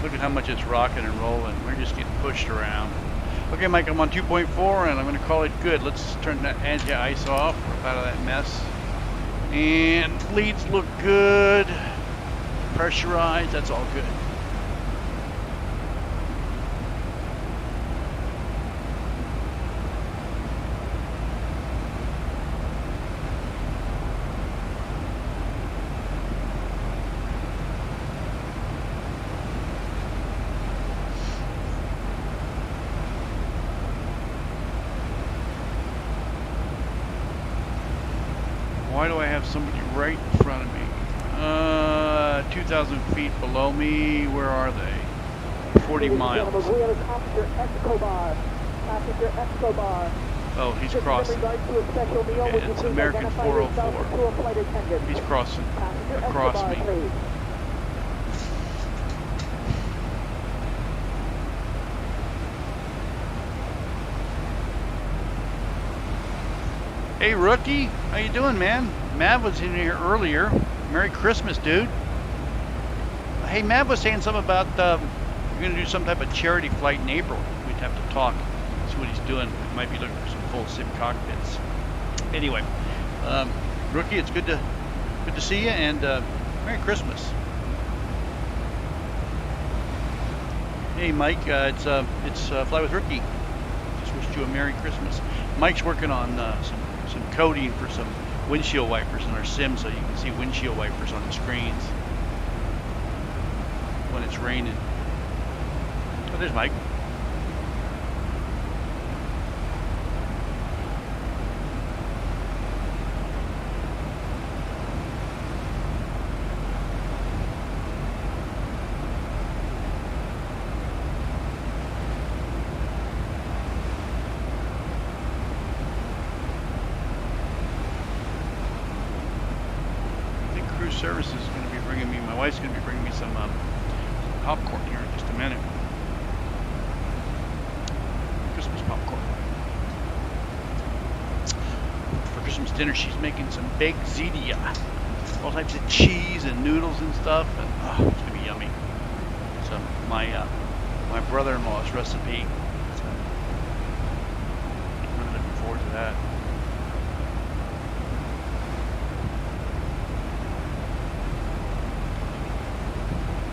Look at how much it's rocking and rolling. We're just getting pushed around. Okay, Mike, I'm on 2.4 and I'm going to call it good. Let's turn that anti-ice off. We're out of that mess. And leads look good. Pressurized, that's all good. Why do I have somebody right in front of me? 2,000 feet below me. Where are they? 40 miles. We have a passenger Escobar. Passenger Escobar. Oh, he's crossing. Okay, it's American 404. He's crossing across me. Hey, rookie, how you doing, man? Mav was in here earlier. Merry Christmas, dude. Hey, Mav was saying something about you're going to do some type of charity flight in April. We'd have to talk, see what he's doing. We might be looking for some full sim cockpits. Anyway, rookie, it's good to see you, and Merry Christmas. Hey, Mike, it's Fly with Rookie. Just wished you a Merry Christmas. Mike's working on some coding for some windshield wipers in our sim, so you can see windshield wipers on the screens when it's raining. Oh, there's Mike. Services is going to be bringing me, my wife's going to be bringing me some popcorn here in just a minute. Christmas popcorn. For Christmas dinner, she's making some baked zhsi, all types of cheese and noodles and stuff, and oh, it's going to be yummy. So my brother-in-law's recipe. So I'm really looking forward to that.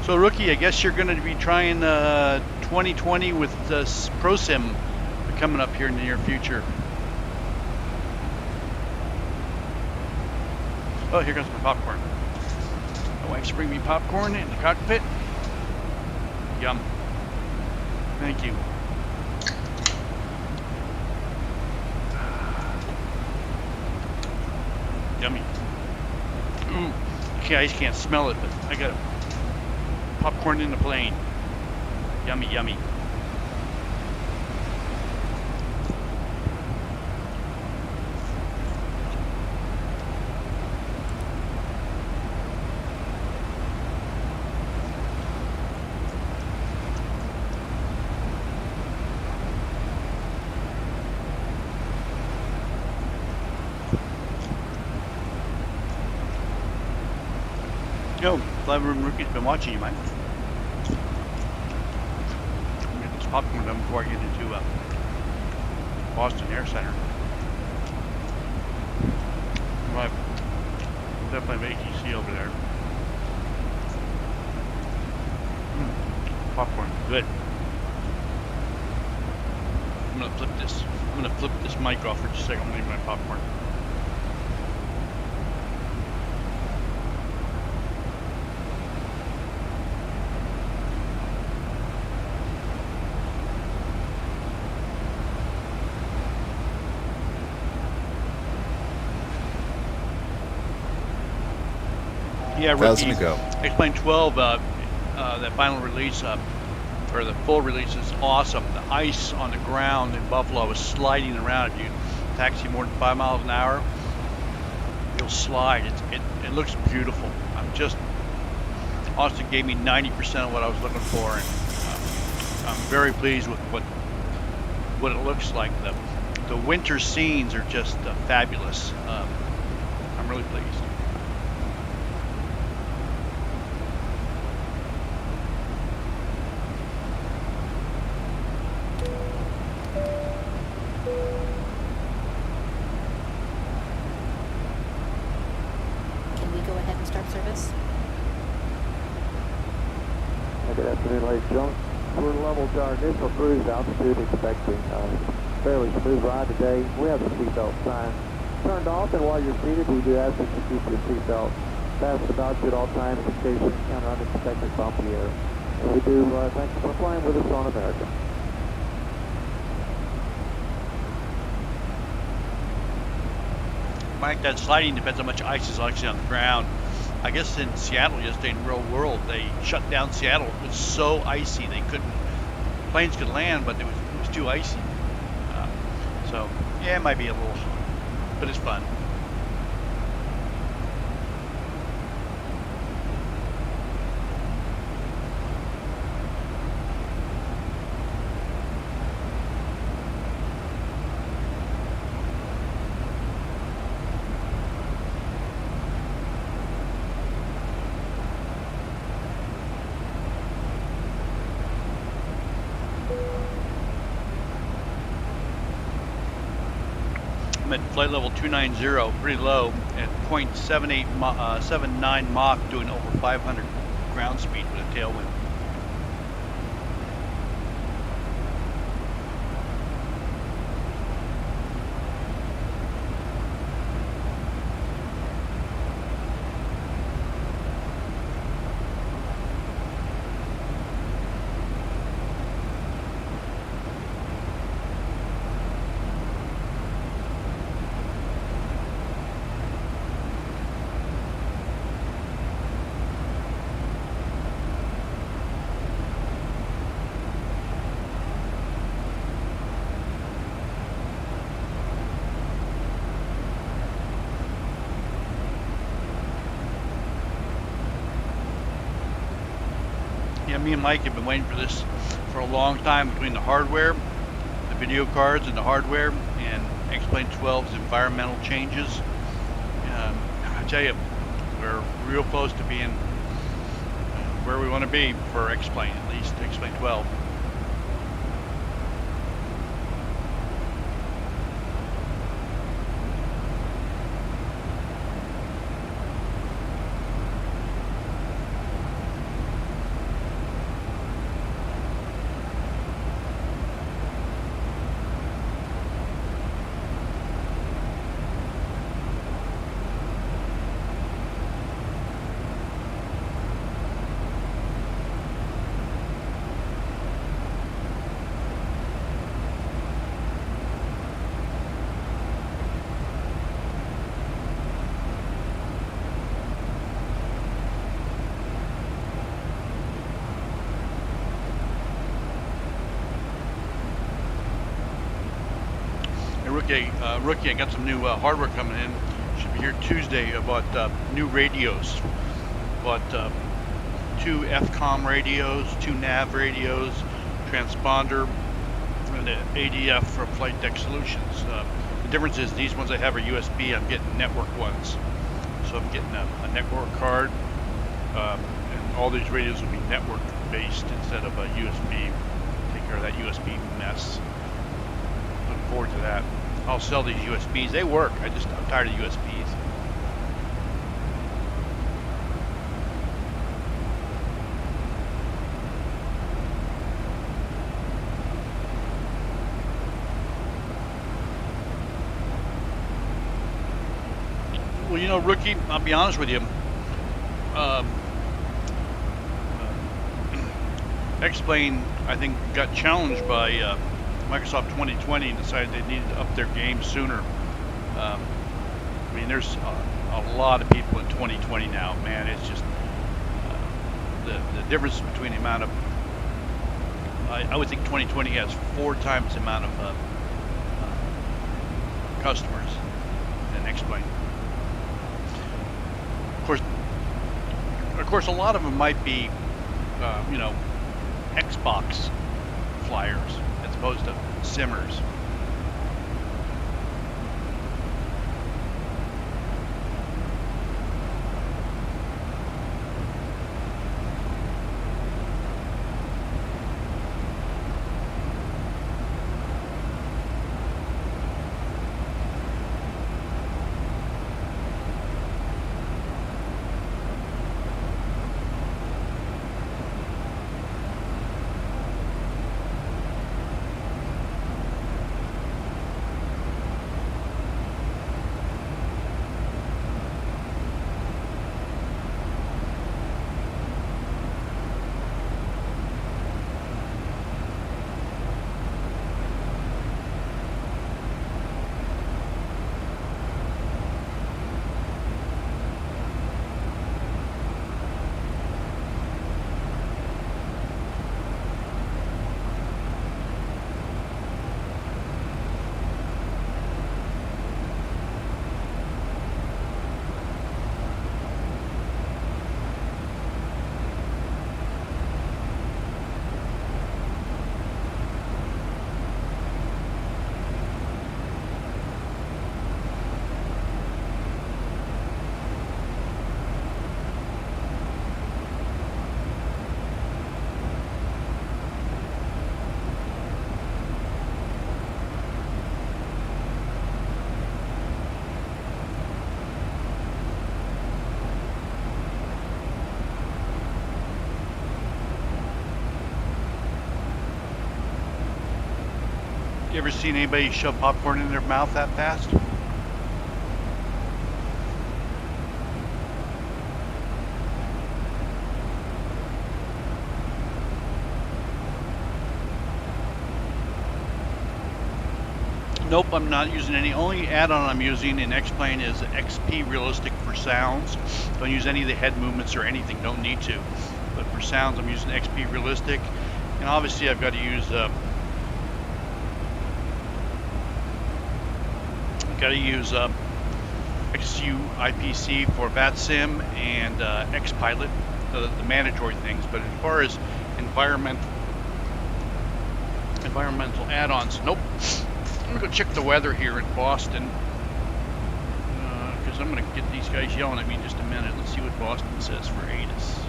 So, Rookie, I guess you're going to be trying 2020 with ProSim coming up here in the near future. Oh, here comes my popcorn. My wife's bringing me popcorn in the cockpit. Yum. Thank you. Yummy. Ooh. Okay, I just can't smell it, but I got it. Popcorn in the plane. Yummy, yummy. Yo, Fly Room Rookie's been watching you, man. Get this popcorn done before I get into Boston Air Center. Right. Definitely have ATC over there. Popcorn, good. I'm gonna flip this. I'm gonna flip this mic off for just a second. I'm gonna leave my popcorn. Yeah, Rookie, to go. X-Plane 12, that final release, or the full release is awesome. The ice on the ground in Buffalo is sliding around. If you taxi more than 5 miles an hour, you'll slide. It looks beautiful. Austin gave me 90% of what I was looking for, and I'm very pleased with what it looks like. The winter scenes are just fabulous. I'm really pleased. Can we go ahead and start service? Good afternoon, ladies and gentlemen. We're level to our initial cruise altitude, expecting a fairly smooth ride today. We have the seatbelt sign turned off, and while you're seated, we do ask that you keep your seatbelt fastened about you at all times in case you encounter unexpected bumpy air. And we do thank you for flying with us on America. Mike, that sliding depends on how much ice is actually on the ground. I guess in Seattle yesterday, in real world, they shut down Seattle. It was so icy planes could land, but it was too icy. So yeah, it might be a little, but it's fun. I'm at flight level 290, pretty low, at 0.79 Mach, doing over 500 ground speed with a tailwind. Yeah, me and Mike have been waiting for this for a long time, between the hardware, the video cards and the hardware, and X-Plane 12's environmental changes. I tell you, we're real close to being where we want to be for X-Plane, at least X-Plane 12. Rookie, I got some new hardware coming in. Should be here Tuesday. I bought new radios. Bought 2 FCOM radios, 2 nav radios, transponder, and an ADF for Flight Deck Solutions. The difference is these ones I have are USB. I'm getting network ones. So I'm getting a network card. And all these radios will be network based instead of a USB. Take care of that USB mess. Looking forward to that. I'll sell these USBs. They work. I'm tired of USBs. Well, you know, Rookie, I'll be honest with you. X-Plane, I think, got challenged by Microsoft 2020 and decided they needed to up their game sooner. I mean, there's a lot of people in 2020 now, man. It's just the difference between the amount of I would think 2020 has 4 times the amount of customers than X-Plane. Of course, a lot of them might be, you know, Xbox flyers as opposed to simmers. You ever seen anybody shove popcorn in their mouth that fast? Nope, I'm not using any. Only add-on I'm using in X-Plane is XP Realistic for sounds. Don't use any of the head movements or anything, don't need to. But for sounds, I'm using XP Realistic. And obviously I've got to use XU IPC for VATSIM and XPilot, the mandatory things. But as far as environmental add-ons, nope. I'm gonna go check the weather here in Boston because I'm gonna get these guys yelling at me in just a minute. Let's see what Boston says for ATIS.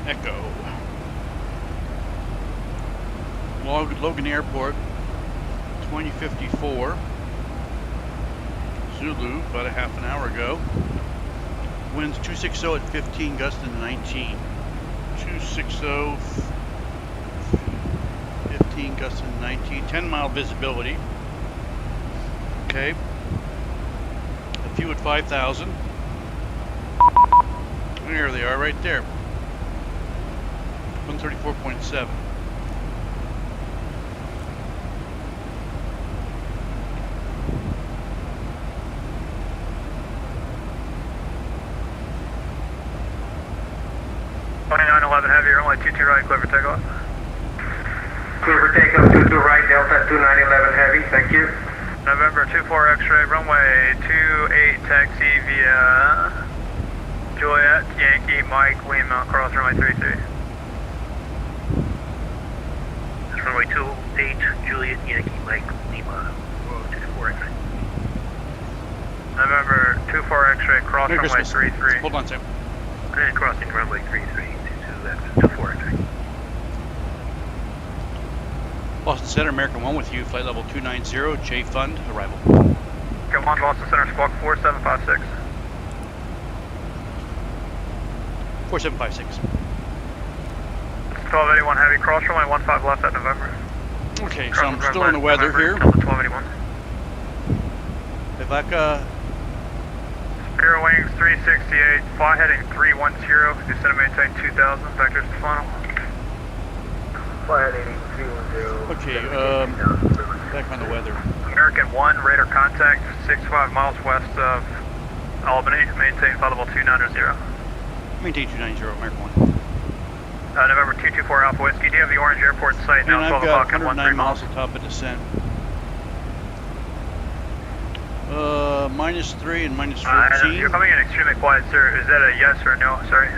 Echo. Logan Airport, 2054. Zulu, about a half an hour ago. Winds 260 at 15, gust to 19. 260, 15, gust to 19. 10-mile visibility. Okay. A few at 5,000. There they are, right there. 134.7. Heavy, runway 22 right, clear for takeoff. Clear for takeoff, 22 right, Delta 2911 Heavy, thank you. November 24 X-ray, runway 28 taxi via Juliet, Yankee, Mike, Lima, cross runway 33. That's runway 28, Juliet, Yankee, Mike, Lima, 24 X-ray. November 24 X-ray, cross Merry runway Christmas. 33. Hold on, Sam. And crossing runway 33. 24 X-ray. Boston Center, American 1 with you, flight level 290, J Fund, arrival. Come on, Boston Center, squawk 4756. 4756. 1281 Heavy, cross runway 15 left at November. Okay, so I'm still in the weather here. 1281. Viveka. Air wings 368, fly heading 310, descend and maintain 2000, vectors to final. Fly heading 310. Okay, back on the weather. American 1, radar contact 65 miles west of Albany, maintain flight level 290. Maintain 290, American 1. November 224 Alpha Whiskey. Do you have the Orange Airport site now? And 12 I've got o'clock and 109 13 miles at top of descent. -3 and -14. You're coming in extremely quiet, sir. Is that a yes or a no? Sorry.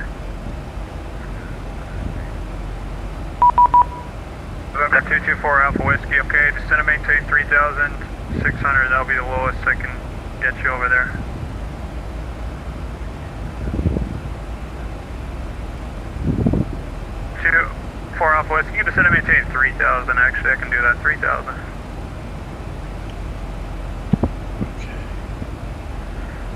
November 224 Alpha Whiskey. Okay, descend and maintain 3,600. That'll be the lowest I can get you over there. 224 Alpha Whiskey. You can descend and maintain 3,000. Actually, I can do that. 3,000.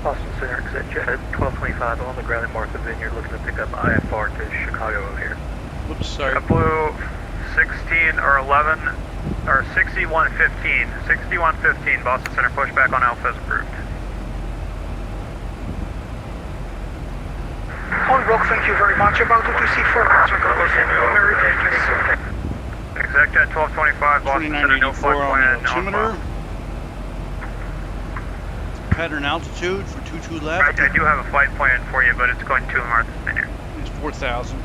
Boston Center, exit jet 1225 on the ground at Martha Vineyard, looking to pick up IFR to Chicago over here. Oops, sorry. I blew 16 or 11 or 6115. 6115, Boston Center, pushback on Alpha is approved. On Rock, thank you very much. About to see for Chicago Center, very dangerous. Exec jet 1225, Boston Center, no flight plan, altimeter. Pattern altitude for 22 left. I do have a flight plan for you, but it's going to Martha Vineyard. It's 4,000.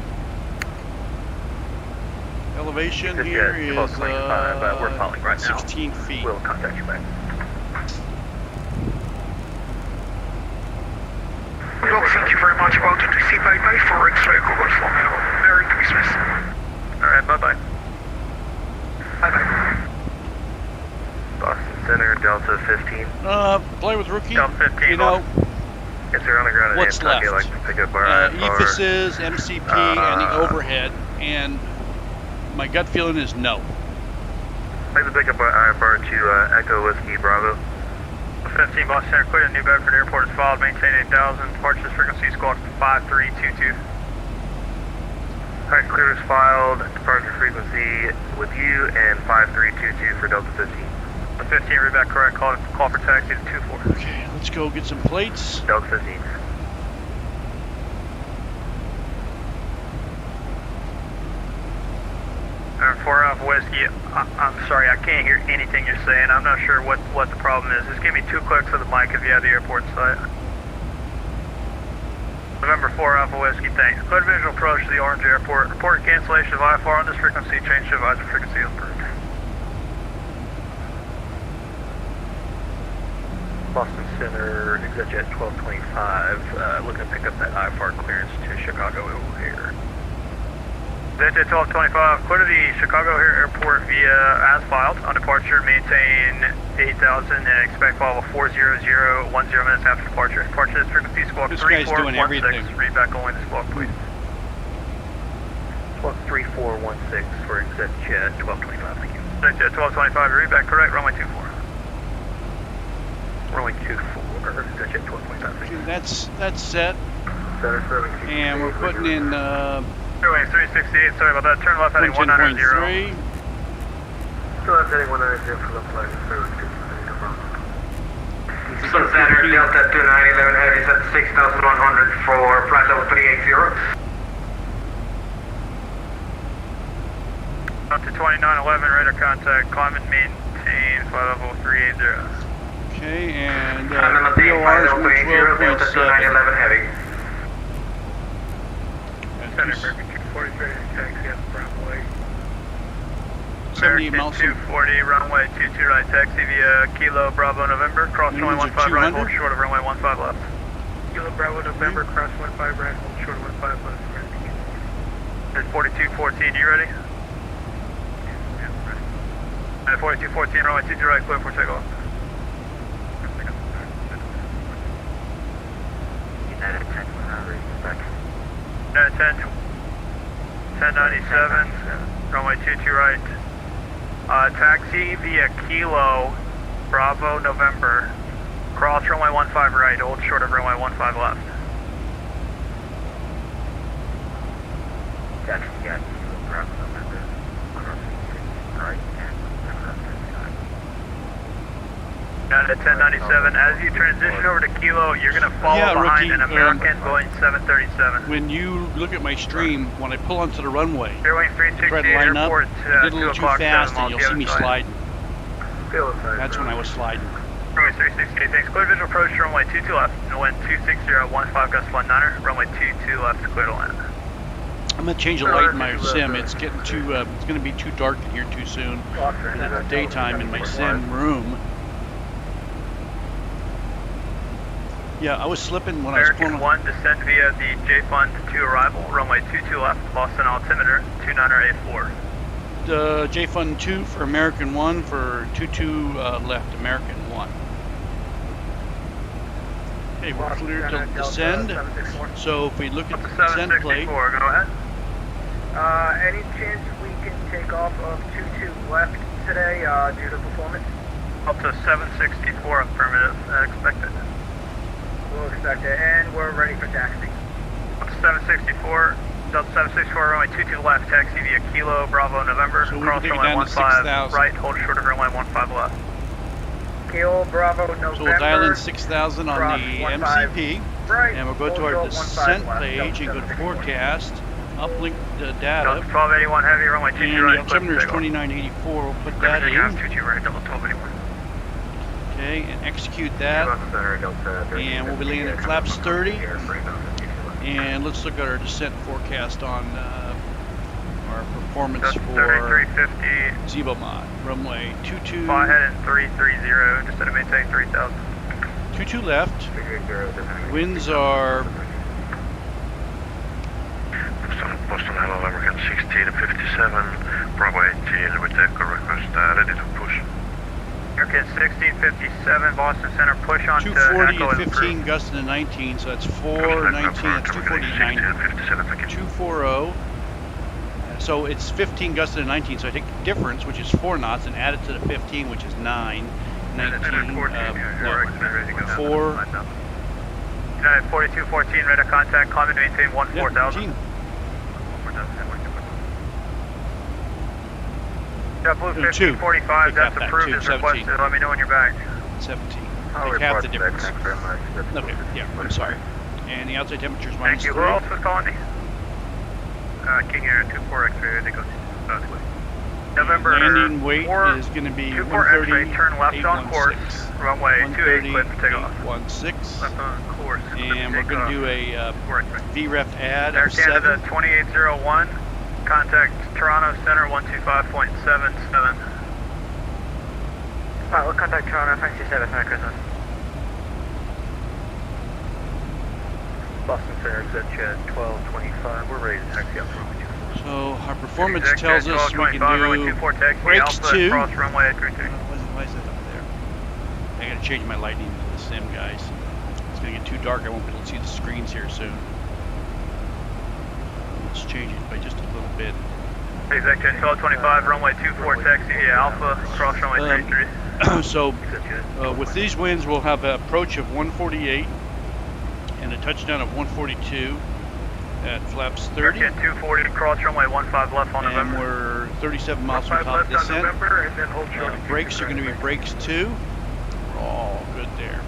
Elevation here is we're following right 16 feet. We'll contact you back. Rock, thank you very much. About to see bye-bye for X-ray Google for me. Merry Christmas. Alright, bye-bye. Bye-bye. Boston Center, Delta 15. Play with rookie. Delta 15. You know, yes, sir, on the ground in what's left? Nantucket, like to pick up our EFIS's, MCP, and the overhead, and my gut feeling is no. I'd like to pick up our IFR to Echo Whiskey Bravo. 15 Boston Center, clear to New Bedford Airport is filed, maintain 8,000, departures frequency squawk 5322. Alright, clear is filed, departure frequency with you, and 5322 for Delta 15. 15, read back correct, call for taxi to 24. Okay, let's go get some plates. Delta 15. Alright, 4 Alpha Whiskey, I'm sorry, I can't hear anything you're saying. I'm not sure what the problem is. Just give me 2 clicks of the mic if you have the airport site. November 4 Alpha Whiskey, thanks. Clear visual approach to the Orange Airport. Report cancellation of IFR on this frequency, change to advisor frequency approved. Boston Center, exit jet 1225, looking to pick up that IFR clearance to Chicago O'Hare. Exit jet 1225, clear to the Chicago O'Hare Airport via as filed. On departure, maintain 8,000 and expect follow 400, 10 minutes after departure. Departure is frequency squawk 3416. Read back only the squawk, please. Squawk 3416 for exit jet 1225, thank you. Exit jet 1225, read back correct, runway 24. Runway 24, exit jet 1225, thank you. That's set. And we're putting in Airway 368, sorry about that. Turn left heading 190. Still left heading 190 for the flight. Boston Center, Delta 2911 heavy set 6,100 for flight level 380. Up to 2911, radar contact, climb and maintain flight level 380. Okay, and VOR is 12.7. Delta 2911 heavy. Center, American 240, taxi up runway. 78 miles. 240, runway 22 right, taxi via Kilo Bravo November, cross runway 15 right, hold short of runway 15 left. Kilo Bravo November, cross 15 right, hold short of 15 left. There's 4214, you ready? At 4214, runway 22 right, clear for takeoff. United 10, back. United 10, 1097, runway 22 right. Taxi via Kilo Bravo November, cross runway 15 right, hold short of runway 15 left. Taxi via Kilo Bravo November, crossing right. United 1097, as you transition over to Kilo, you're going to follow behind an American Boeing 737. When you look at my stream, when I pull onto the runway, Airway 368 Airport, I did a little too fast and you'll see me sliding. That's when I was sliding. Runway 368, thanks. Clear visual approach to runway 22 left, and wind 260 at 15 gust 19er, runway 22 left, clear to land. I'm gonna change the light in my sim. It's getting too. It's gonna be too dark in here too soon. It's daytime in my sim room. Yeah, I was slipping when American I was pulling. 1, descend via the J-Fund 2 arrival, runway 22 left, Boston altimeter, 2984. The J-Fund 2 for American 1 for 22 left, American 1. Okay, we're cleared to descend. So if we look at the descent plate. Go ahead. Any chance we can take off of 22 left today due to performance? Up to 764 affirmative, expected. We'll expect it, and we're ready for taxi. Up to 764, Delta 764, runway 22 left, taxi via Kilo, Bravo, November. So cross runway 15 right, hold short of runway 15 left. Kilo, Bravo, November. So we'll dial in 6,000 on the MCP, right, and we'll go to our descent page and go to forecast, uplink the data. Delta 1281 heavy, runway 22 and right. the altimeter is 2984. We'll put that in. 22 right, Delta 1281. Okay, and execute that. And we'll be landing at flaps 30. And let's look at our descent forecast on our performance for Zibomod. Runway 22. Fly ahead in 330, just to maintain 3000. 22 left. Winds are. Boston Hello, American 60 to 57, Bravo 18 with echo request ready to push. American 1657, Boston Center, push on to 240 Echo and 15, gusting to 19, so that's 419, that's 240 to 90. 240. So it's 15 gusted to 19, so I take the difference, which is 4 knots, and add it to the 15, which is 9. 19, 4. United 4214, radar contact, climb and maintain 14,000. Yeah, JetBlue 1545, that's approved as requested. Let me know when you're back. 17. Take half the difference. Okay, yeah, I'm sorry. And the outside temperature is minus 3. Thank you. Who else was calling me? King Air 24 X-ray, they go southwest. November landing weight is going to be 130, X-ray, turn left on course, runway 28, clear for takeoff. 816. Left on course. And we're going to do a VREF add Air of 7. Canada 2801, contact Toronto Center 125.77. Alright, we'll contact Toronto 527, Merry Christmas. Boston Center, ZChat 1225, we're ready to taxi up runway 24. So our performance tells us we can do brakes 2. Cross runway 32. Why is that up there? I gotta change my lighting to the sim, guys. It's gonna get too dark, I won't be able to see the screens here soon. Let's change it by just a little bit. ZChat 1225, runway 24, taxi via Alpha, cross runway 33. So with these winds we'll have an approach of 148 and a touchdown of 142 at flaps 30. 240, cross runway 15 left on November. And we're 37 miles from top of descent. Brakes are going to be brakes 2. We're all good there.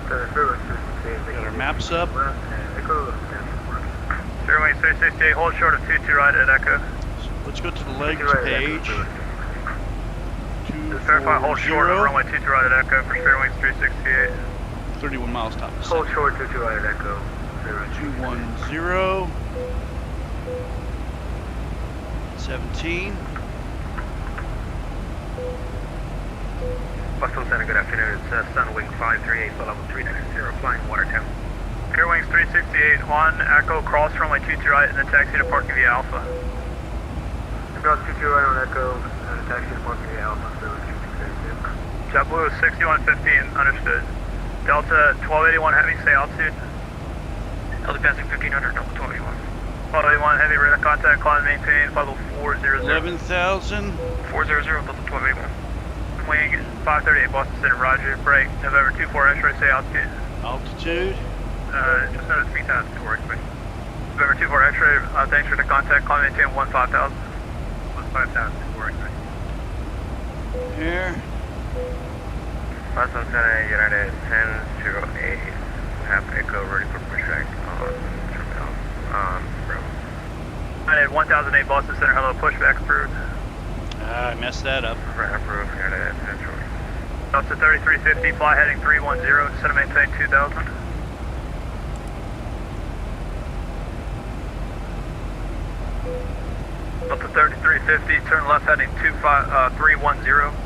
Got our maps up. Fairway 368, hold short of 22 right at Echo. So let's go to the legs page. Verify hold short of runway 22 right at Echo for Fairway 368. 31 miles top of Hold short 22 right at Echo. 210. 17. Boston Center, good afternoon. It's Sunwing 538 for level 390, flying Watertown. Airwings 368 on Echo, cross runway 22 right, and then taxi to parking via Alpha. Cross 22 right on Echo, and then taxi to parking via Alpha. JetBlue 6115, understood. Delta 1281 heavy, stay altitude. Delta passing 1500, Delta 1281. 1281 heavy, radar contact, climb maintain, level 400. 11,000. 400, Delta 1281. Wing 538, Boston Center, roger, break. November 24, X-ray, stay altitude. Altitude? Just notice 3,000 to work, please. November 24, X-ray, thanks for the contact, climb maintain 15,000. 15,000 to work, please. Here. Boston Center, United 1008. We have Echo ready for pushback on United 1008, Boston Center, hello, pushback approved. I messed that up. Approved, United 1008. Delta 3350, fly heading 310, center maintain 2000. 3350, turn left heading 310.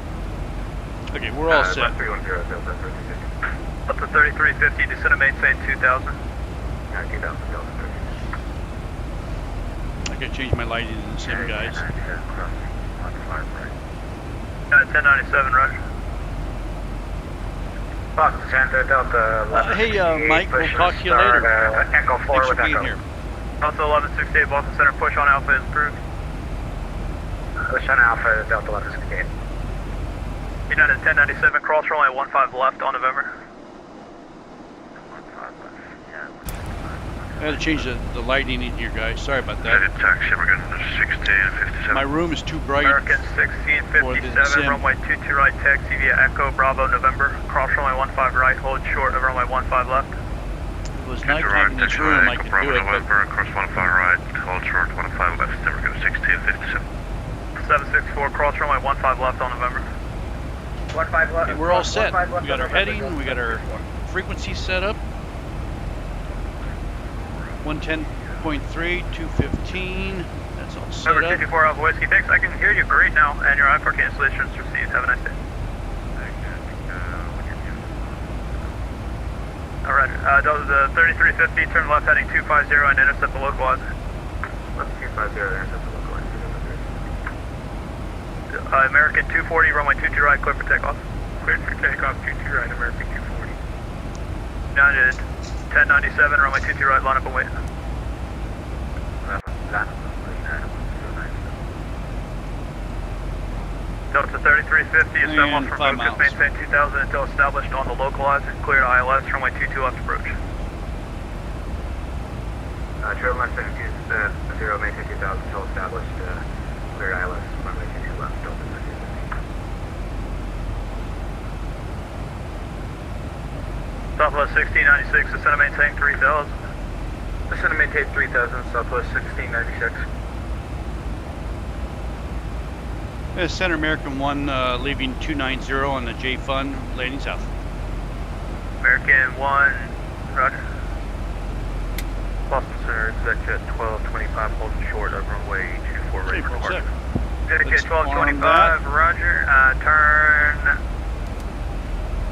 Okay, we're all set. 310, Delta 3350. Delta 3350, descend and maintain 2000. 2000, Delta 3350. I gotta change my lighting in the sim, guys. 1097, roger. Fox Center, Delta 11. Hey, Mike, we'll talk to you later. Echo 4 Thanks with for being Echo. here. Delta 1168, Boston Center, push on Alpha is approved. Push on Alpha, Delta 1168. United 1097, cross runway 15 left on November. I gotta change the lighting in here, guys. Sorry about that. United taxi, we're going to 1657. My room is too bright. American for the 1657, sim. runway 22 right, taxi via Echo, Bravo, November. Cross runway 15 right, hold short of runway 15 left. If it was nighttime in this room, I could do it, but November, cross 15 right, hold short, 15 left, then we're going to 1657. 764, cross runway 15 left on November. 15 left. okay, we're all set. We got our heading, we got our frequency set up. 110.3, 215. That's all set Number up. 224 Alpha Whiskey, thanks. I can hear you great now, and your IFR cancellation is received. Have a nice day. Alright, the 3350, turn left heading 250 and intercept the localizer. Left 250, intercept the localizer. American 240, runway 22 right, clear for takeoff. Cleared for takeoff, 22 right, American 240. United 1097, runway 22 right, line up and wait. Delta 3350, is 7 from 5 focus, miles. maintain 2000 until established on the localizer. Cleared ILS, runway 22 left approach. Trail line 0, maintain 2000 until established, cleared ILS, runway 22 left, Delta 3350. Southwest 1696, descend and maintain 3000. Descend and maintain 3000, Southwest 1696. Center American 1 leaving 290 on the J Fund, landing south. American 1, roger. Boston Center, exit 1225, holding short of runway 24 ready for departure. Exit 1225, roger. Turn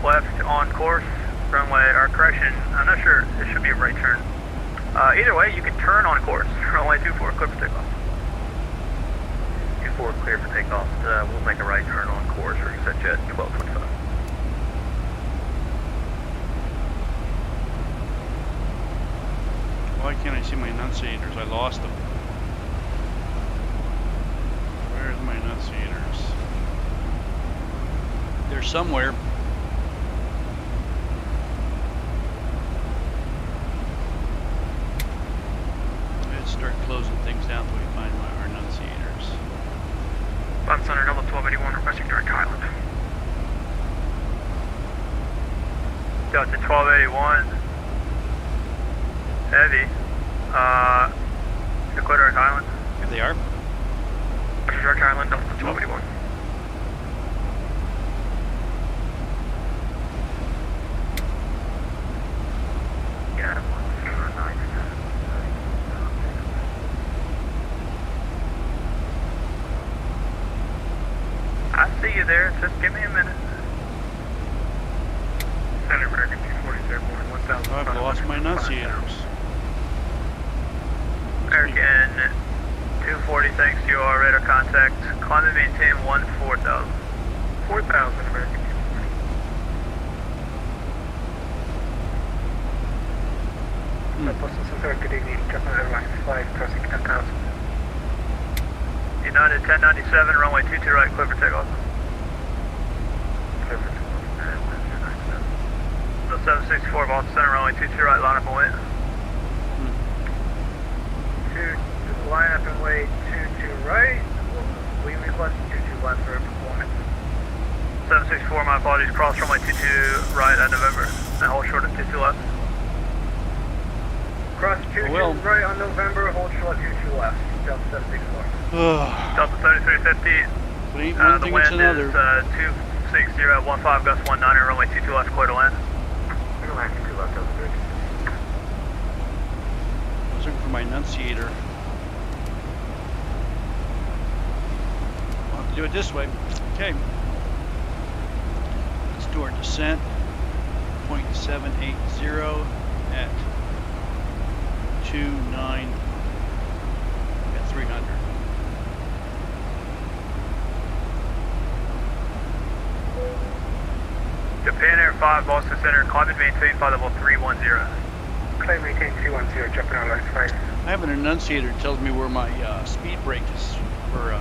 left on course. Runway, or correction, I'm not sure, it should be a right turn. Either way, you can turn on course. Runway 24, clear for takeoff. 24, clear for takeoff. We'll make a right turn on course for exit jet 1225. Why can't I see my enunciators? I lost them. Where's my enunciators? They're somewhere. Start closing things down until we find our enunciators. Boston Center, Delta 1281, requesting direct Highland. Delta 1281, heavy. Clear direct Highland. Here they are. Direct Highland, Delta 1281. Yeah, 109. I see you there, just give me a minute. Center American 240, airborne 1000. I've lost my enunciators. American 240, thanks to your radar contact. Climb and maintain 4000. 4000, American 240. Boston Center, good evening. Captain Airlines 5, crossing 10,000. United 1097, runway 22 right, clear for takeoff. Clear for takeoff. The 764, Boston Center, runway 22 right, line up and wait. Line up and wait 22 right. We request 22 left for performance. 764, my apologies, cross runway 22 right at November, and hold short of 22 left. Cross 22 right on November, hold short 22 left. Delta 764. Delta 3350, the wind is 260 at 15 gust 19, runway 22 left, clear to land. Clear to land, 22 left, Delta 3350. I was looking for my enunciator. do it this way. Okay. Let's do our descent. 0.780 at 29 at 300. Japan Air 5, Boston Center, climb and maintain flight level 310. Climb maintain 310, Japan Airlines 5. I have an enunciator that tells me where my speed brake is. For, I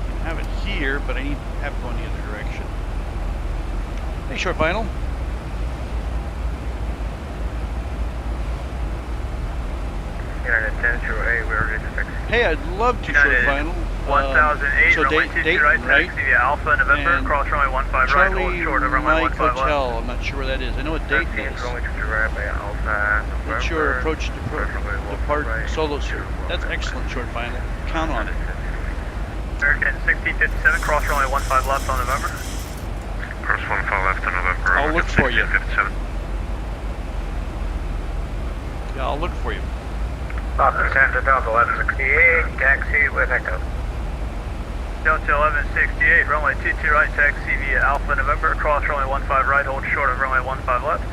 can have it here, but I need to have it going the other direction. Hey, short final. United 10 through A, we're ready to fix. Hey, I'd love to short final. 1008, so runway 23 right, right? taxi via Alpha November, And cross runway 15 right, hold short of runway Mike 15 Hotel. left. I'm not sure where that is. I know what Dayton is. Runway 23 right by Alpha November. What's your approach to depart solo suit? That's excellent short final. Count on it. American 1657, cross runway 15 left on November. Cross 15 left on November. I'll look for you. 1657. Yeah, I'll look for you. Boston Center, Delta 1168, taxi with Echo. Delta 1168, runway 22 right, taxi via Alpha November, cross runway 15 right, hold short of runway 15 left.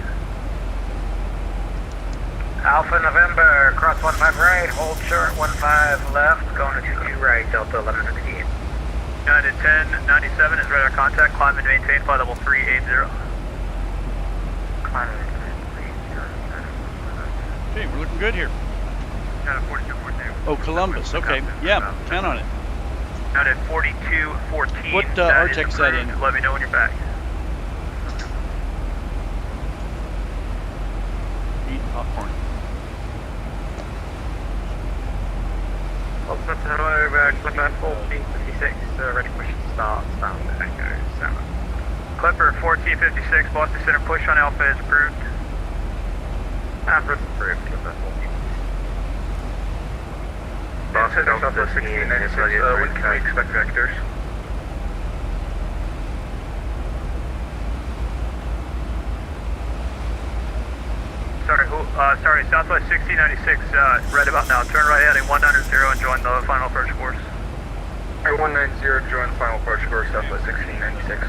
Alpha November, cross 15 right, hold short 15 left, going to 22 right, Delta 1168. United 1097 is radar contact, climb and maintain flight level 380. Climb and maintain 380. Okay, we're looking good here. United 4214. Oh, Columbus. Okay. Yeah, count on it. United 4214. What RTEC's that in? Let me know when you're back. Eat popcorn. Boston Center, Clipper 1456, ready push start, sound Echo 7. Clipper 1456, Boston Center, push on Alpha is approved. Alpha approved, Clipper 14. Boston Delta 1696, when can we expect vectors? Sorry, Southwest 1696, right about now. Turn right heading 190 and join the final approach course. Air 190, join the final approach course, Southwest 1696.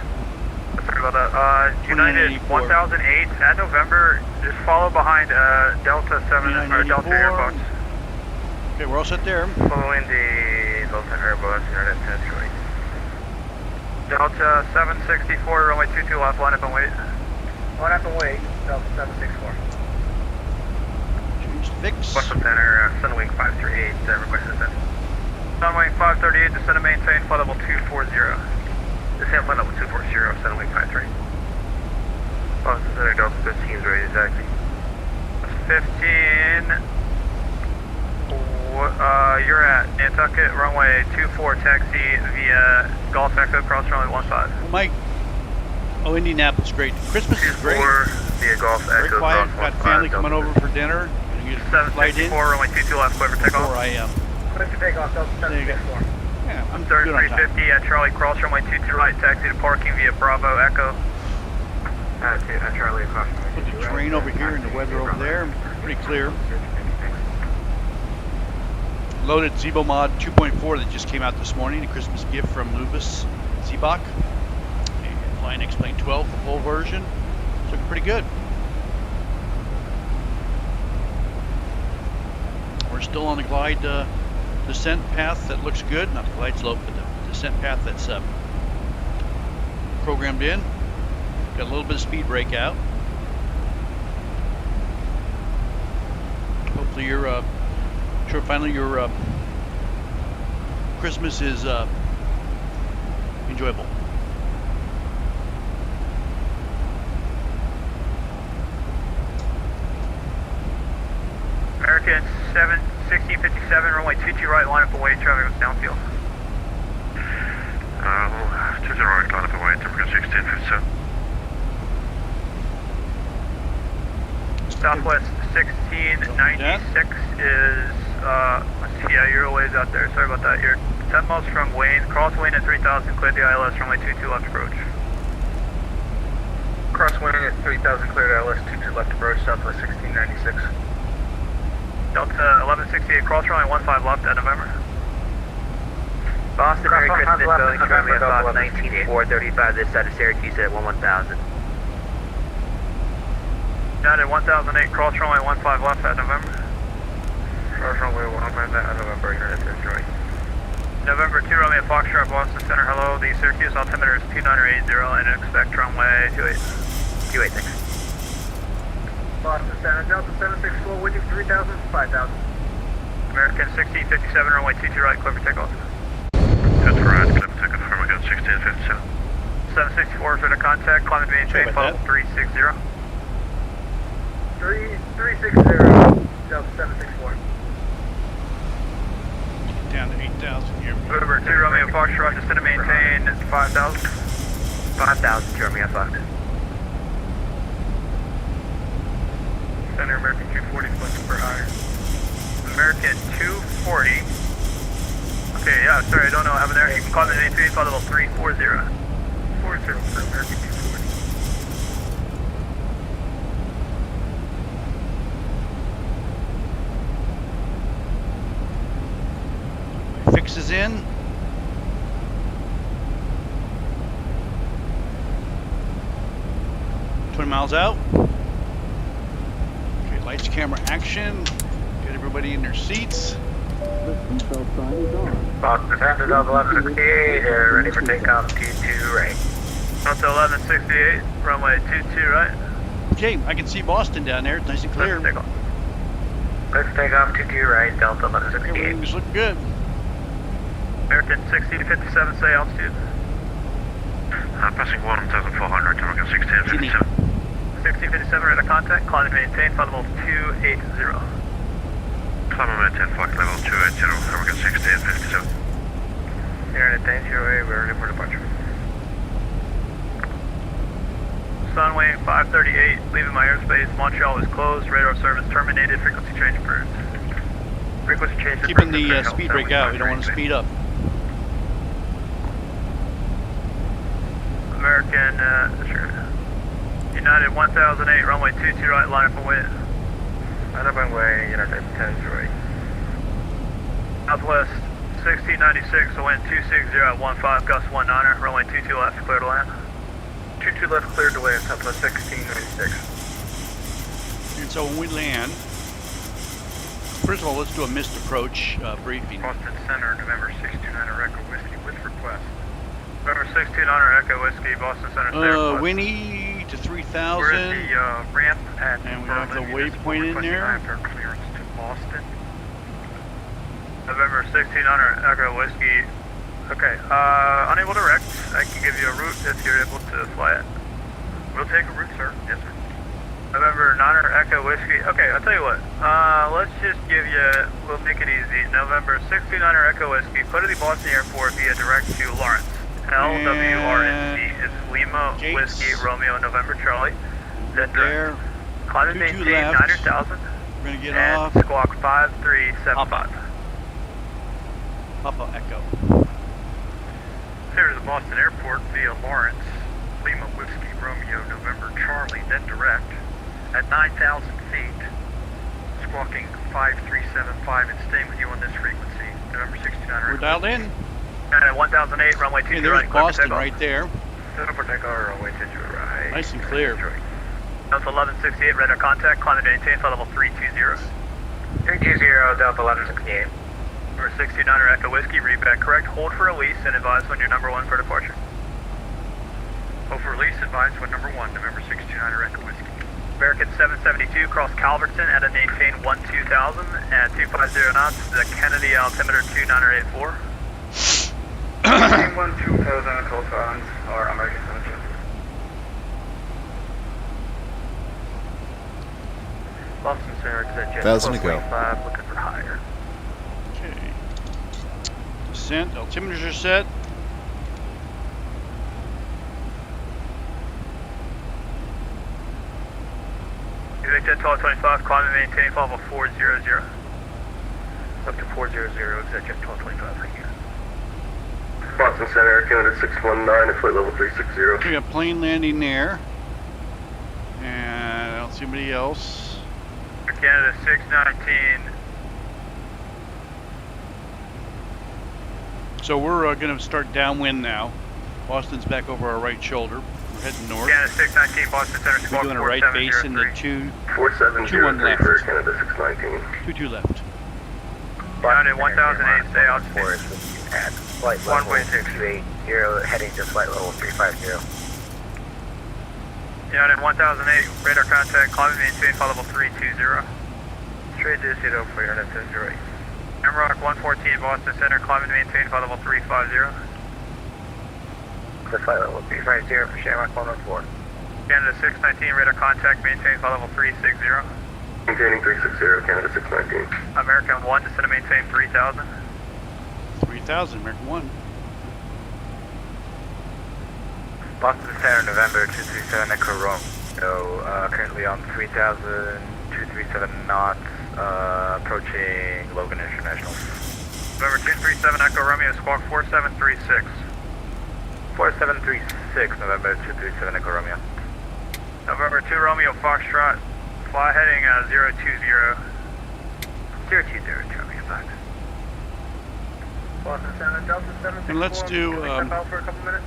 Sorry about that. United 1008 at November, just follow behind Delta 7 or Delta Airbox. Okay, we're all set there. Following the Delta Airbus, United 1038. Delta 764, runway 22 left, line up and wait. Line up and wait, Delta 764. Change fix. Boston Center, Sunwing 538, request descent. Sunwing 538, descend and maintain flight level 240. Descent flight level 240, Sunwing 53. Boston Center, Delta 15 is ready, taxi. 15. You're at Nantucket, runway 24, taxi via Golf Echo, cross runway 15. Mike. Oh, Indianapolis, great. Christmas is great. Via Golf Very Echo, quiet. cross Got family coming over for dinner. You flight in. 764, runway 22 left, clear for takeoff. 4 a.m. Clear for takeoff, Delta 764. Yeah, I'm good on time. 3350 at Charlie, cross runway 22 right, taxi to parking via Bravo Echo. Charlie, cross runway Put the terrain over here and the weather over there. Pretty clear. Loaded Zibomod 2.4 that just came out this morning, a Christmas gift from Lubis Zibok. And flying X-Plane 12, the full version. It's looking pretty good. We're still on the glide descent path that looks good. Not the glide slope, but the descent path that's programmed in. Got a little bit of speed brake out. Hopefully you're finally your Christmas is enjoyable. American 1657, runway 22 right, line up and wait, traffic was downfield. 20 right, line up and wait, American 1657. Southwest 1696 is, yeah, you're a ways out there. Sorry about that. You're 10 miles from Wayne. Cross Wayne at 3000, clear the ILS, runway 22 left approach. Cross Wayne at 3000, cleared ILS, 22 left approach, Southwest 1696. Delta 1168, cross runway 15 left at November. Boston, Merry Christmas, Boeing, Charlie Fox 19435, this side of Syracuse at 11000. United 1008, cross runway 15 left at November. Cross runway 15 left at November, United Detroit. November 2, Romeo Foxtrot, Boston Center, hello, the Syracuse altimeter is 2980 and expect runway 286. Boston Center, Delta 764, would you 3000, 5000. American 1657, runway 22 right, clear for takeoff. That's right, clear for takeoff, American 1657. 764 for the contact, climate maintain, level 360. 360, Delta 764. Down to 8,000 here. November 2, Romeo Foxtrot, descend to maintain 5,000. 5,000, Romeo Fox. Center, American 240, flipping for higher. American 240. Okay, yeah, sorry, I don't know what happened there. You can call it an A3, level 340. 40 for American 240. Fix is in. Miles out. Okay, lights, camera, action. Get everybody in their seats. The seatbelt sign is on. Boston Center, Delta 1168, ready for takeoff, 22 right. Delta 1168, runway 22 right. Okay, I can see Boston down there. It's nice and clear. Let's take off 22 right, Delta 1168. Everything's looking good. American 60 to 57, say altitude. Passing 1,400, American 1657. 1657, radar contact, climb and maintain, flight level 280. Climb and maintain, flight level 280, American 1657. Here in attain 08, we're ready for departure. Sunwing 538, leaving my airspace, Montreal is closed, radar service terminated, frequency change approved. Frequency change keeping the speed brake out, we don't want to speed up. American, sure. United 1008, runway 22 right, line up and wait. Line up and wait, United 10 right. Southwest 1696, so wind 260 at 15, gust 19er, runway 22 left, clear to land. 22 left, cleared to land, Southwest 1696. And so when we land, first of all, let's do a missed approach briefing. Boston Center, November 629 Echo Whiskey with request. November 1600 Echo Whiskey, Boston Center. Winnie to 3,000. We're at the ramp at and we have the waypoint in there. Clearance to Boston. November 1600 Echo Whiskey. Okay, unable to direct. I can give you a route if you're able to fly it. We'll take a route, sir. Yes, sir. November 900 Echo Whiskey. Okay, I'll tell you what. Let's just give you, we'll make it easy. November 1600 Echo Whiskey. Put at the Boston Airport via direct to Lawrence. LWRNC is Lima, Gates. Whiskey, Romeo, November, Charlie. Then there. Climb and maintain 900,000. We're going to get and off. Squawk 5375. Papa Echo. Clear to the Boston Airport via Lawrence, Lima, Whiskey, Romeo, November, Charlie, then direct at 9,000 feet. Squawking 5375 and staying with you on this frequency. November 69. We're dialed in. And at 1008, runway 22 right. There's Boston right there. Center for takeoff, runway 22 right. Nice and clear. Delta 1168, radar contact, climb and maintain, flight level 320. 320, Delta 1168. Number 69 Echo Whiskey, read back correct. Hold for release and advise when you're number 1 for departure. Hold for release, advise when number 1, November 69 Echo Whiskey. American 772, cross Calverton at a maintain 12,000 at 250 knots, the Kennedy altimeter 2984. 12,000 close on, or American 772. Boston Center, exit jet 1,000 to go. 5, looking for higher. Okay. Descent, altimeters are set. Exit 1225, climb and maintain, flight level 400. Up to 400, exit jet 1225, right here. Boston Center, Canada 619, and flight level 360. We got plane landing there. And I don't see anybody else. Canada 619. So we're going to start downwind now. Boston's back over our right shoulder. We're heading north. Canada 619, Boston Center, We're squawk doing a right base in the 2-1 left. for Canada 619. 2-2 left. United 1008, stay out. At flight level 1.638, you're heading to flight level 350. United 1008, radar contact, climb and maintain, flight level 320. Straight to 0 for United 1008. MROC 114, Boston Center, climb and maintain, flight level 350. The flight level 350 for Shamrock 114. Canada 619, radar contact, maintain, flight level 360. Maintaining 360, Canada 619. American 1, descend and maintain 3000. 3000, American 1. Boston Center, November 237 Echo Rome. So currently on 3,237 knots, approaching Logan International. November 237 Echo Romeo, squawk 4736. 4736, November 237 Echo Romeo. November 2 Romeo Foxtrot, fly heading 020. 020, Romeo Fox. Boston Center, Delta 764. And let's do, Can we step out for a couple minutes?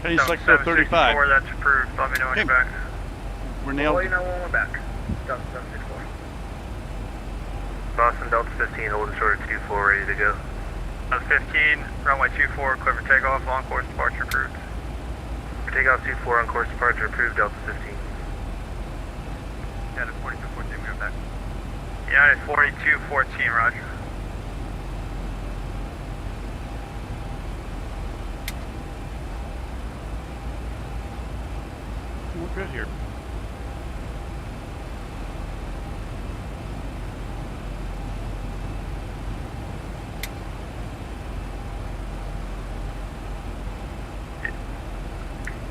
heading select 35. That's approved, let me know when you're back. We're nailed. Well, you know when we're back. Delta 764. Boston Delta 15, holding short at 24, ready to go. 15, runway 24, clear for takeoff, on course departure approved. Takeoff 24, on course departure approved, Delta 15. United 4214, we are back. United 4214, roger. We're good here.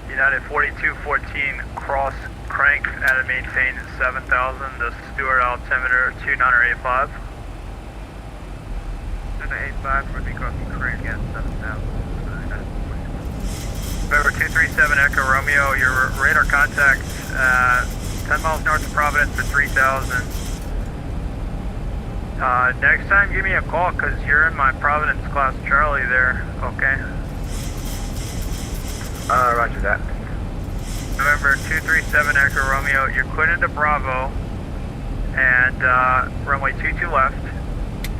United 4214, cross crank at a maintain 7000, the Stewart altimeter 2985. 785, we'll be crossing crank at 7000. November 237 Echo Romeo, your radar contact 10 miles north of Providence for 3000. Next time give me a call because you're in my Providence class Charlie there, okay? Roger that. November 237 Echo Romeo, you're cleared into Bravo and runway 22 left,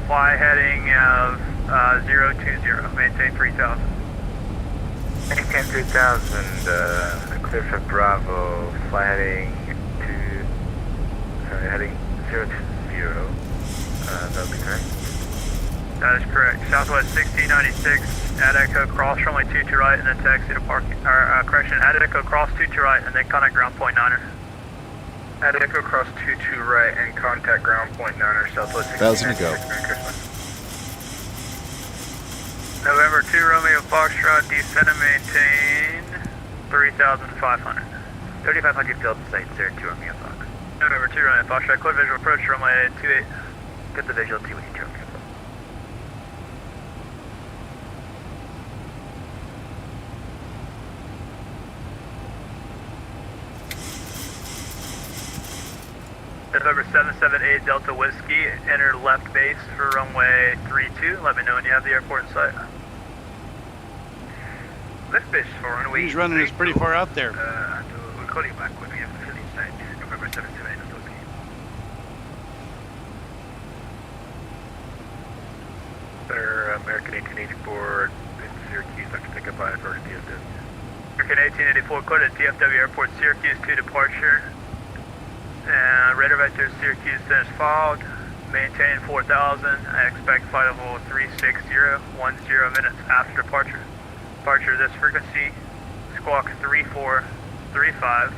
fly heading 020, maintain 3000. Maintain 3000, clear for Bravo, fly heading heading 020, that would be correct. That is correct. Southwest 1696, add Echo, cross runway 22 right, and then taxi to parking, correction, add Echo, cross 22 right, and then contact ground point 9er. Add Echo, cross 22 right, and contact ground point 9er, Southwest 1,000 to go. Merry Christmas. November 2 Romeo Foxtrot, descend and maintain 3,500. 3,500 field site, 02 Romeo Fox. November 2 Romeo Foxtrot, clear visual approach, runway 28. Get the visual T when you turn. November 778 Delta Whiskey, enter left base for runway 32. Let me know when you have the airport in sight. Left base for runway. He's running us pretty far out there. We'll call you back when we have the field in sight. November 778 Delta Whiskey. Center American 1884 in Syracuse. I can pick up by first DFW. American 1884, cleared at DFW Airport, Syracuse to departure. And radar vector Syracuse then is followed. Maintain 4000. I expect flight level 360, 10 minutes after departure. Departure this frequency, squawk 3435.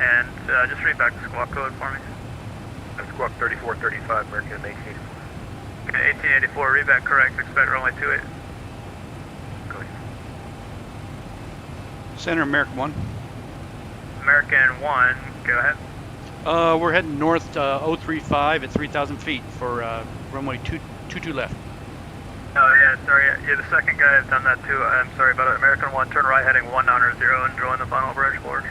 And just read back the squawk code for me. Squawk 3435, American 1884. 1884, read back correct, expect runway 28. Center American 1. American 1, go ahead. We're heading north 035 at 3,000 feet for runway 22 left. Oh yeah, sorry, you're the second guy that's done that too. I'm sorry about it. American 1, turn right heading 190 and join the final bridge board.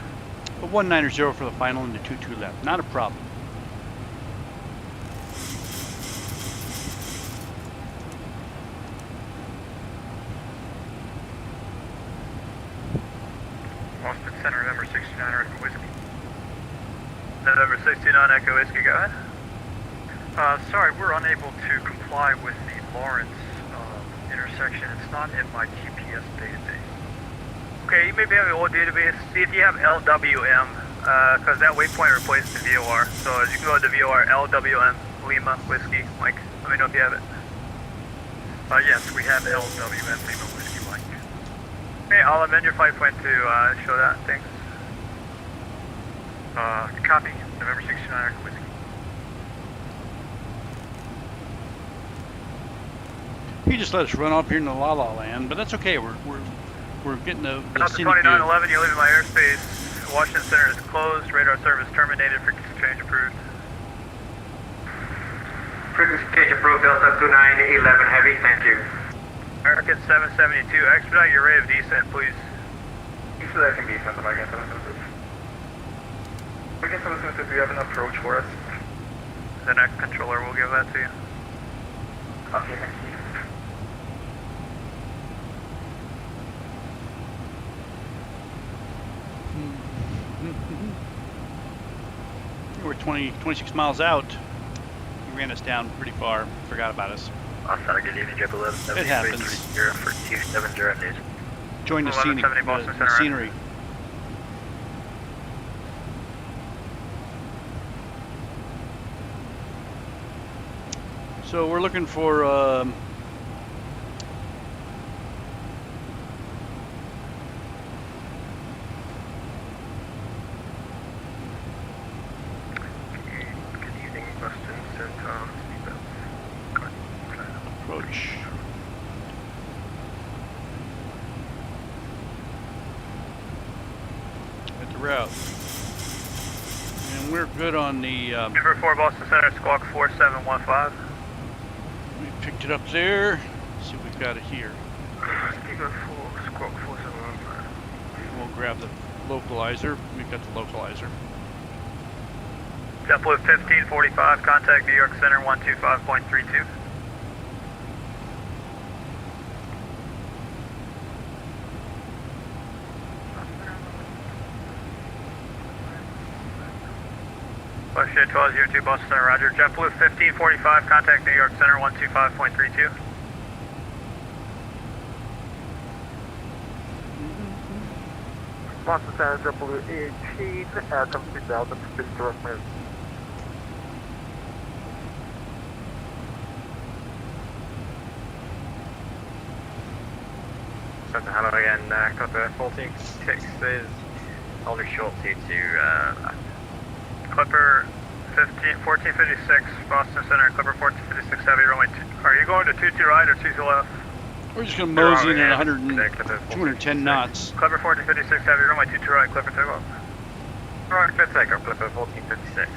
190 for the final and the 22 left. Not a problem. Center, November 69 Echo Whiskey. November 69 Echo Whiskey, go ahead. Sorry, we're unable to comply with the Lawrence intersection. It's not in my GPS database. Okay, you maybe have an old database. See if you have LWM, because that waypoint replaced the VOR. So as you can go to the VOR, LWM, Lima, Whiskey, Mike. Let me know if you have it. Yes, we have LWM, Lima, Whiskey, Mike. Okay, I'll amend your flight plan to show that. Thanks. Copy. November 69 Echo Whiskey. You just let us run off here in the La La Land, but that's okay. We're getting the Delta 2911, you're leaving my airspace. Washington Center is closed. Radar service terminated. Frequency change approved. Frequency change approved. Delta 2911 heavy. Thank you. American 772, expedite your rate of descent, please. Expediting descent, American 772. American 772, do you have an approach for us? The next controller will give that to you. Okay, thank you. We're 26 miles out. He ran us down pretty far. Forgot about us. Good evening, JetBlue 11. It happens. For 270 news. Join the scenery. So we're looking for approach. At the route. And we're good on the River 4 Boston Center, squawk 4715. We picked it up there. Let's see if we've got it here. River 4, squawk 4715. We'll grab the localizer. We've got the localizer. JetBlue 1545, contact New York Center 125.32. Washington 1202 Boston Center, roger. JetBlue 1545, contact New York Center 125.32. Boston Center, JetBlue 18, come to Delta, please direct me. Hello again, Clipper 146 is only short to Clipper 1456, Boston Center, Clipper 1456 heavy, runway 2. Are you going to 22 right or 22 left? We're just going to mosey in at 210 knots. Clipper 1456 heavy, runway 22 right, Clipper takeoff. Alright, good takeoff, Clipper 1456.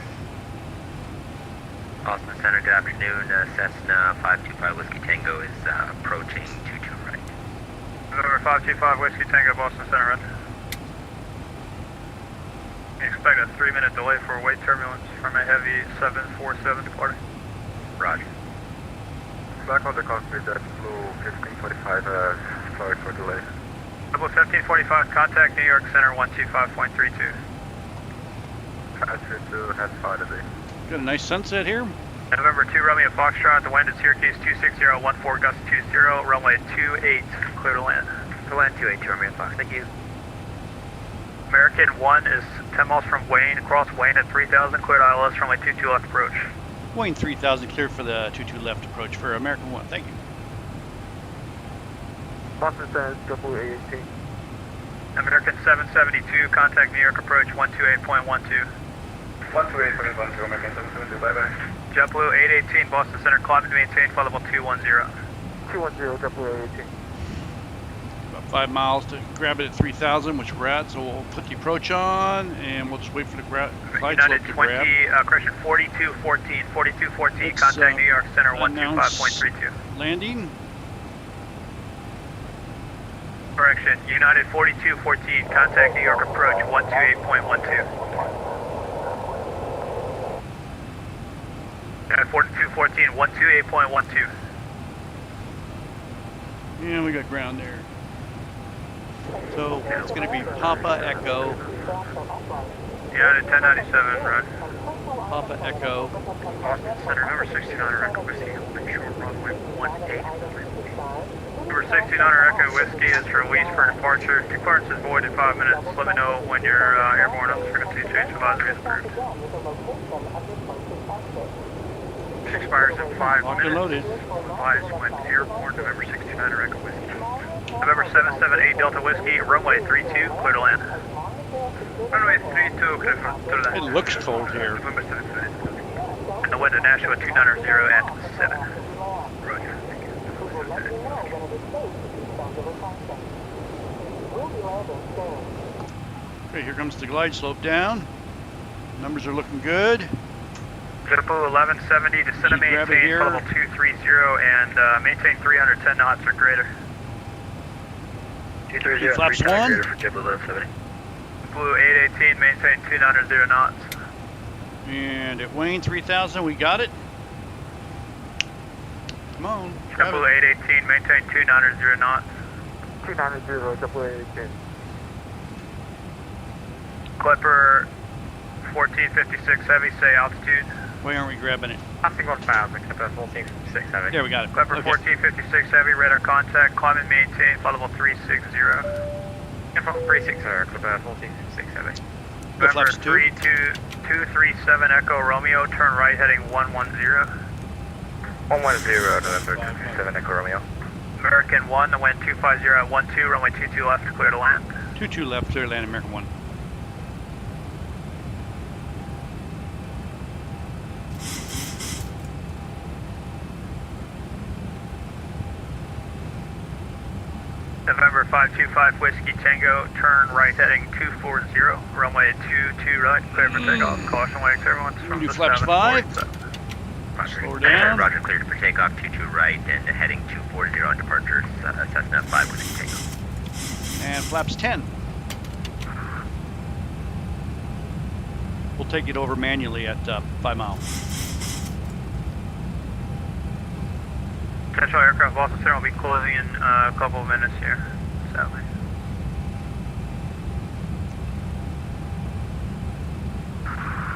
Boston Center, good afternoon. Cessna 525 Whiskey Tango is approaching 22 right. November 525 Whiskey Tango, Boston Center, right. Expect a 3-minute delay for weight turbulence from a heavy 747 departing. Roger. Back on the cockpit, JetBlue 1545, sorry for delay. JetBlue 1545, contact New York Center 125.32. Transfer to head 5 today. Got a nice sunset here. November 2 Romeo Foxtrot, the wind is Syracuse 26014, gust 20, runway 28, clear to land. To land 28, Romeo Fox, thank you. American 1 is 10 miles from Wayne, across Wayne at 3000, cleared ILS, runway 22 left approach. Wayne 3000, clear for the 22 left approach for American 1, thank you. Boston Center, JetBlue 18. American 772, contact New York approach 128.12. 128.12, American 772, bye-bye. JetBlue 818, Boston Center, climb and maintain flight level 210. 210, JetBlue 818. About 5 miles to grab it at 3000, which we're at, so we'll put the approach on, and we'll just wait for the glide slope to grab. Correction, 4214, contact New York Center 125.32. Landing. Correction, United 4214, contact New York approach 128.12. United 4214, 128.12. Yeah, we got ground there. So it's going to be Papa Echo. United 1097, right. Papa Echo. Austin Center, number 1600 Echo Whiskey, open short runway 18. Number 1600 Echo Whiskey is released for departure. Two clearance is void in 5 minutes. Let me know when you're airborne on the frequency change advisory is approved. Expires in 5 Locked and minutes. loaded. Advise when airborne, November 1600 Echo Whiskey. November 778 Delta Whiskey, runway 32, clear to land. Runway 32, clear to land. It looks cold here. November 778. And the wind at Nashua 290 at 7. Roger. Okay, here comes the glide slope down. Numbers are looking good. JetBlue 1170, descend and maintain level 230 and maintain 310 knots or greater. 230, flaps 1. For JetBlue 1170. Blue 818, maintain 290 knots. And at Wayne 3000, we got it. Come on. JetBlue 818, maintain 290 knots. 290, JetBlue 818. Clipper 1456 heavy, say altitude. Why aren't we grabbing it? Passing 1,000, Clipper 1456 heavy. There we got it. Clipper Okay. 1456 heavy, radar contact, climb and maintain, flight level 360. Info 360, Clipper 1456 heavy. November 237 Echo Romeo, turn right heading 110. 110, November 237 Echo Romeo. American 1, the wind 250 at 12, runway 22 left, clear to land. 22 left, clear to land, American 1. November 525 Whiskey Tango, turn right heading 240, runway 22 right, clear for takeoff. Caution waves, everyone's from Do the flaps 5. Slow down. Roger, cleared for takeoff, 22 right and heading 240 on departure, Cessna 5 Whiskey Tango. And flaps 10. We'll take it over manually at 5 mile. Central aircraft Boston Center will be closing in a couple of minutes here, sadly.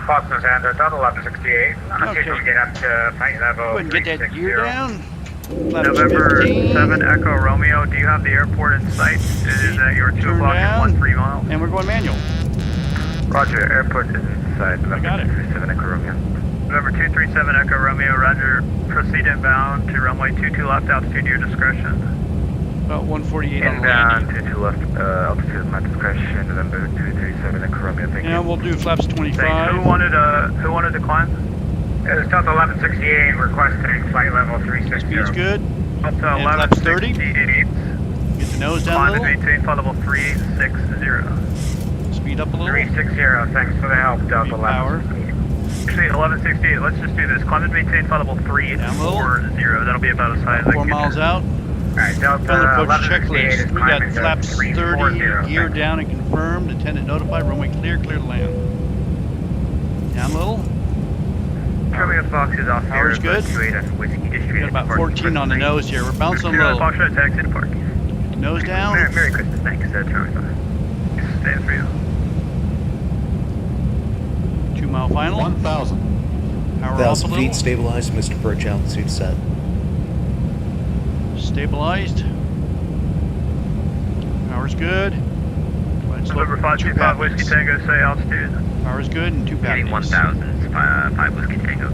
Boston Center, Delta 1168. Okay. See if we get up to flight level Go ahead and get that gear down. Flaps November 15. 7 Echo Romeo, do you have the airport in sight? It is at your 2 Turn o'clock down. and 13 miles. And we're going manual. Roger, airport is in sight. I got it. 237 Echo Romeo. November 237 Echo Romeo, roger. Proceed inbound to runway 22 left, altitude your discretion. About 148 on the Inbound, landing. 22 left, altitude at my discretion. November 237 Echo Romeo, thank you. And we'll do flaps 25. Thanks. Who wanted to climb? It was Delta 1168 requesting flight level 360. Speed's good. Delta And flaps 30. 1168. Get the nose down a Climb and little. maintain flight level 360. Speed up a little. 360, thanks for the help, Delta Power. 1168. Actually, 1168, let's just do this. Climb and maintain flight level 340. That'll be about as high as I 4 can miles out. Alright, Delta Pilot approach 1168 is checklist. We got climbing to flaps 30, 340. gear down and confirmed. Attendant notified. Runway clear, clear to land. Down a little. Romeo Fox is off Power's here. good. 28 Whiskey We District. got about 14 on the nose here. We're bouncing low. Fox should taxi to park. Nose down. Merry Christmas, thanks, Charlie 5. Stand for you. 2 mile final. 1,000. Power off a 1,000 little. feet stabilized, Mr. Perch, altitude set. Stabilized. Power's good. Glide slope, November 525 Whiskey pappies. Tango, say altitude. Power's good and 2 Heading pappies. 1,000, 5 Whiskey Tango.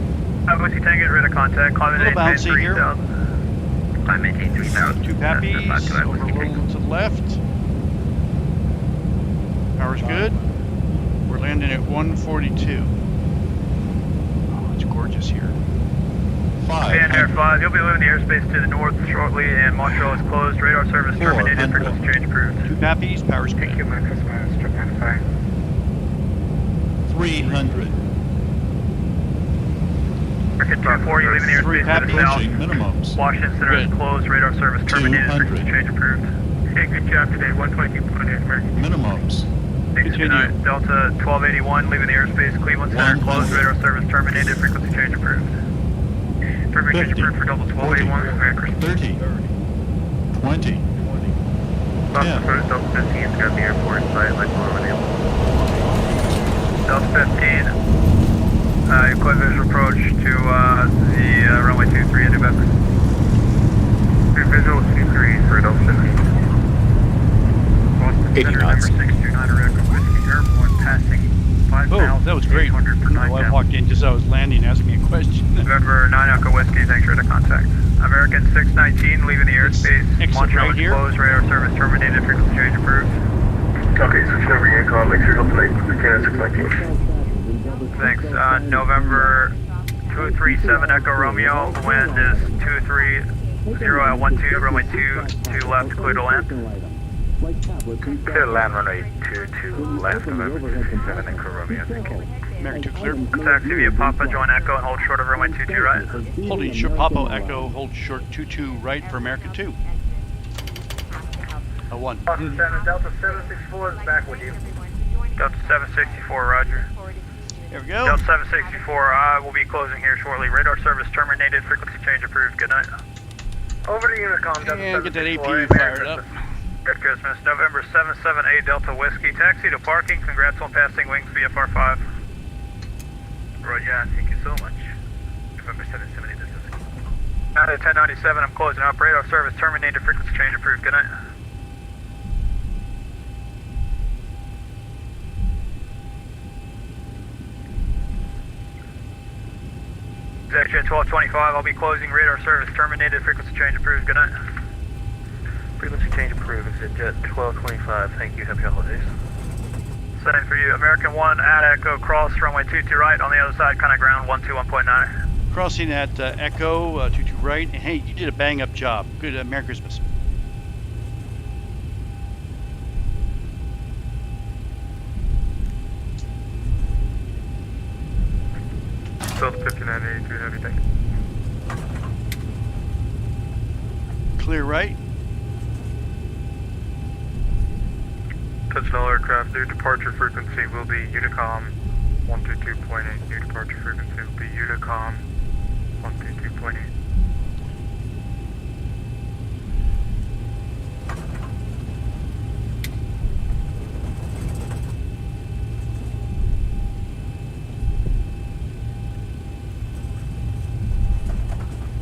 5 Whiskey Tango, radar contact, climb and Little maintain bouncy here. 3000. Climb maintain 3,000. 2 pappies. Cessna 5 Over a Whiskey little Tango. to the left. Power's good. We're landing at 142. Oh, it's gorgeous here. Fan Air 5, you'll be leaving the airspace to the north shortly, and Montreal is closed. Radar service terminated. Frequency change approved. 2 pappies. Power's good. Thank you, Marcus Miles, trip 95. 300. American 240, you're leaving the Three airspace to the south. Approaching minimums. Washington Center is Good. closed. Radar service terminated. 200. Frequency change approved. Hey, good job today, 122.8 American. Minimums. Thanks, good night. Delta 1281, leaving the airspace. Cleveland Center 100. closed. Radar service terminated. Frequency change approved. Frequency change 50. approved for Delta 1281. Merry Christmas. 30. 20. Yeah. Delta 15's got the airport site like over the Delta 15, clear visual approach to the runway 23 in November. Clear visual 23 for Delta 15. 80 knots. Number 629 Echo Whiskey Airborne passing 5,000. Oh, that was great. My wife walked in just as I was landing, asking me a question. November 9 Echo Whiskey, thanks for the contact. American 619 leaving the airspace. Exit right here. Closed, radar service terminated, frequency change approved. Okay, switch over your call, make sure Delta 8 Canada 619. Thanks. November 237 Echo Romeo, the wind is 230 at 12, runway 22 left, clear to land. Clear to land, runway 22 left, November 237 Echo Romeo, thank you. American 2 clear. Taxi via Papa, join Echo and hold short of runway 22 right. Holding short, Papa Echo, hold short 22 right for American 2. A 1. Delta 764 is back with you. Delta 764, roger. There we go. Delta 764, I will be closing here shortly. Radar service terminated, frequency change approved. Good night. Over to Unicom, Delta And get that 764, APU fired up. Good Christmas. November 778 Delta Whiskey, taxi to parking. Congrats on passing wings VFR 5. Roger, thank you so much. November 778, this is Out of 1097, I'm closing up. Radar service terminated, frequency change approved. Good night. Executive 1225, I'll be closing. Radar service terminated, frequency change approved. Good night. frequency change approved. Exit jet 1225, thank you, happy holidays. Same for you. American 1 at Echo, cross runway 22 right on the other side, kind of ground 121.9. Crossing at Echo, 22 right. And hey, you did a bang up job. Good, Merry Christmas. Delta 5982, heavy, thank you. Clear right. Touchdown aircraft, new departure frequency will be Unicom 122.8. New departure frequency will be Unicom 122.8.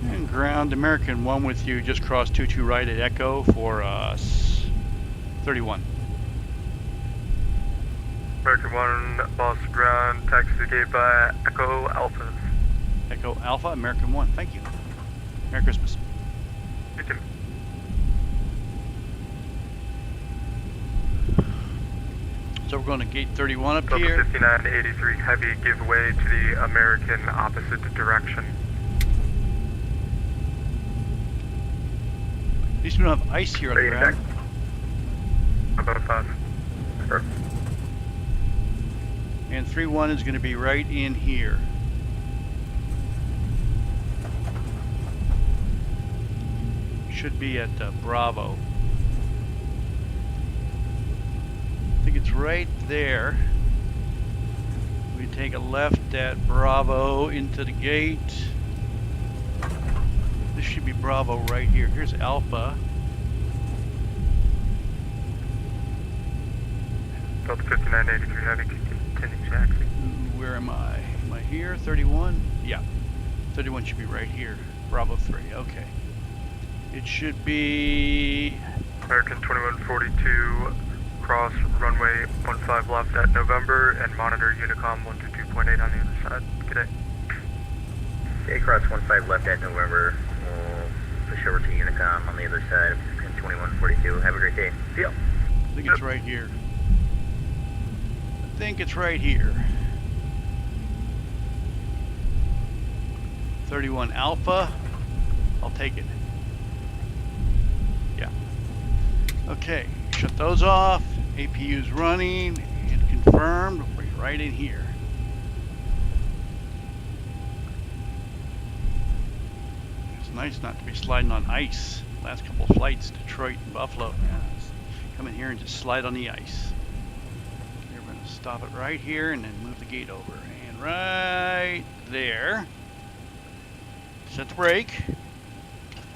And ground American 1 with you. Just crossed 22 right at Echo for 31. American 1, lost ground, taxi to gate by Echo Alpha. Echo Alpha, American 1. Thank you. Merry Christmas. You too. So we're going to gate 31 up Delta here. 5983 heavy, give way to the American opposite direction. At least we don't have ice here on the ground. About 5. Perfect. And 3-1 is going to be right in here. Should be at Bravo. I think it's right there. We take a left at Bravo into the gate. This should be Bravo right here. Here's Alpha. Delta 5983 heavy, continue taxi. Where am I? Am I here? 31? Yeah. 31 should be right here. Bravo 3. Okay. It should be American 2142, cross runway 15 left at November and monitor Unicom 122.8 on the other side. Good day. Okay, cross 15 left at November. We'll push over to Unicom on the other side of 2142. Have a great day. See ya. I think it's right here. I think it's right here. 31 Alpha. I'll take it. Yeah. Okay. Shut those off. APU's running and confirmed. We're right in here. It's nice not to be sliding on ice. Last couple of flights, Detroit and Buffalo. Yeah, come in here and just slide on the ice. Okay, we're going to stop it right here and then move the gate over. And right there. Set the brake.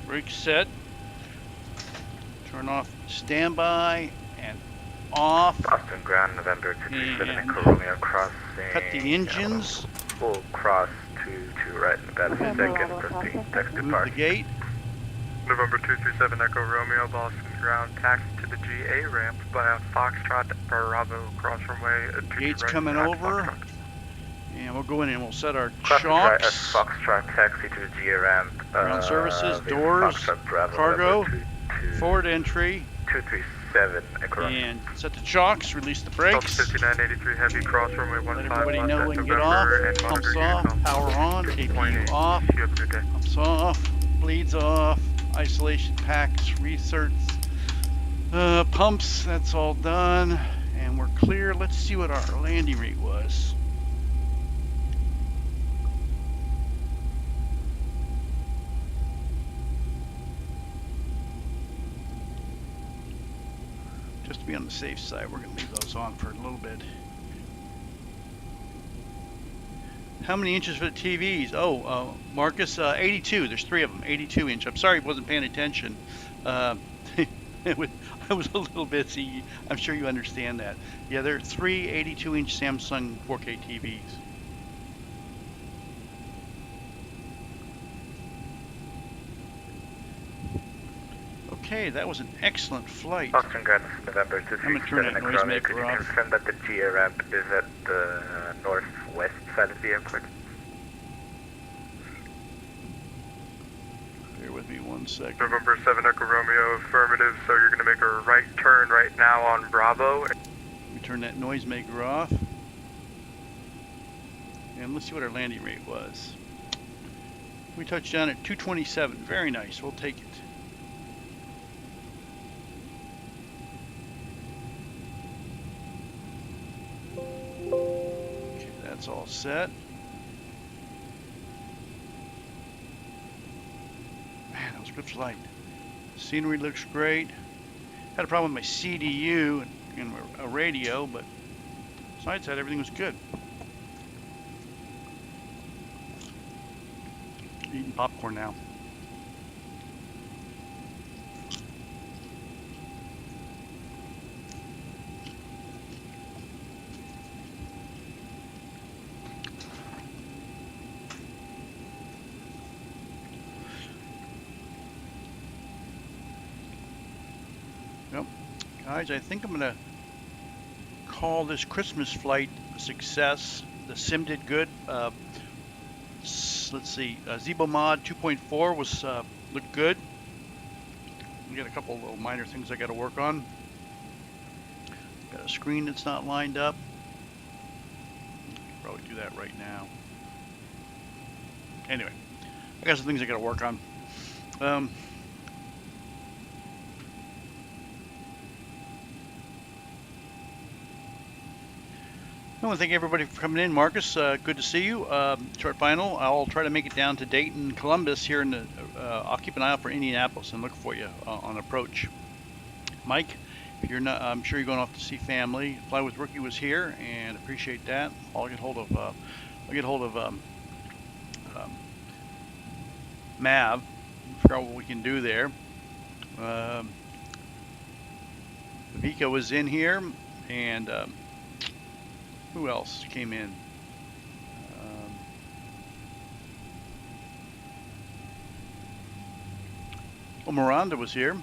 Brake set. Turn off standby and off. Boston ground, November 237 Echo Romeo crossing. Cut the engines. Full cross to right, Nevada 2nd, proceed, text to Move park. the gate. November 237 Echo Romeo, Boston ground, taxi to the GA ramp by Foxtrot Bravo, cross runway. Gate's coming over. And we'll go in and we'll set our Crossing chocks. Foxtrot taxi to the GA ramp. Ground services, doors, Bravo, cargo, forward entry. 237 Echo Romeo. And set the chocks, release the brakes. 5983 heavy, cross runway 15. Let everybody know we can get off. Pumps off, power on, APU off, pumps off, bleeds off, isolation packs, research, pumps, that's all done. And we're clear. Let's see what our landing rate was. Just to be on the safe side, we're going to leave those on for a little bit. How many inches for the TVs? Oh, Marcus, 82. There's 3 of them, 82 inch. I'm sorry I wasn't paying attention. I was a little busy. I'm sure you understand that. Yeah, there are 3 82 inch Samsung 4K TVs. Okay, that was an excellent flight. Boston ground, November I'm going to turn 237 that Echo noise Romeo. maker Could you off. confirm that the GA ramp is at the northwest side of the airport? Bear with me 1 second. November 7 Echo Romeo, affirmative, so you're going to make a right turn right now on Bravo. Let me turn that noise maker off. And let's see what our landing rate was. We touched down at 227. Very nice. We'll take it. Okay, that's all set. Man, that was a good flight. Scenery looks great. Had a problem with my CDU and a radio, but besides that, everything was good. Eating popcorn now. Yep. Guys, I think I'm going to call this Christmas flight a success. The sim did good. Let's see, Zibomod 2.4 was looked good. We got a couple little minor things I got to work on. Got a screen that's not lined up. Probably do that right now. Anyway, I got some things I got to work on. I want to thank everybody for coming in. Marcus, good to see you. Short final. I'll try to make it down to Dayton, Columbus here in the. I'll keep an eye out for Indianapolis and look for you on approach. Mike, if you're not, I'm sure you're going off to see family. Fly with Rookie was here, and appreciate that. I'll get hold of. Mav. Figure out what we can do there. Vika was in here, and. Who else came in? Miranda was here.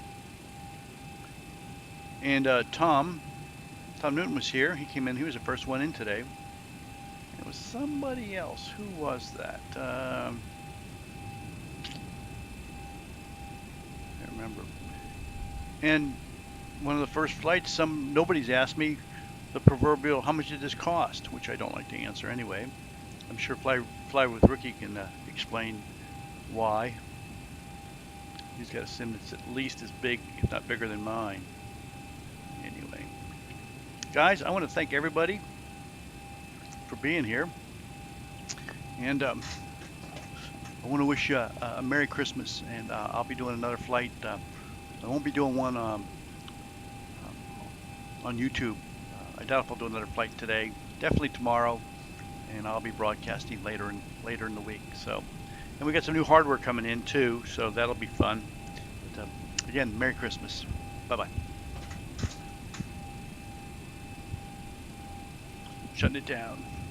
And Tom Newton was here. He came in. He was the first one in today. It was somebody else. Who was that? I can't remember. And one of the first flights, nobody's asked me the proverbial, how much did this cost? Which I don't like to answer anyway. I'm sure Fly with Rookie can explain why. He's got a sim that's at least as big, if not bigger than mine. Anyway. Guys, I want to thank everybody for being here. And I want to wish you a Merry Christmas. And I'll be doing another flight. I won't be doing one on YouTube. I doubt if I'll do another flight today. Definitely tomorrow, and I'll be broadcasting later in the week. So, and we got some new hardware coming in too, so that'll be fun. But, again, Merry Christmas. Bye-bye. Shutting it down.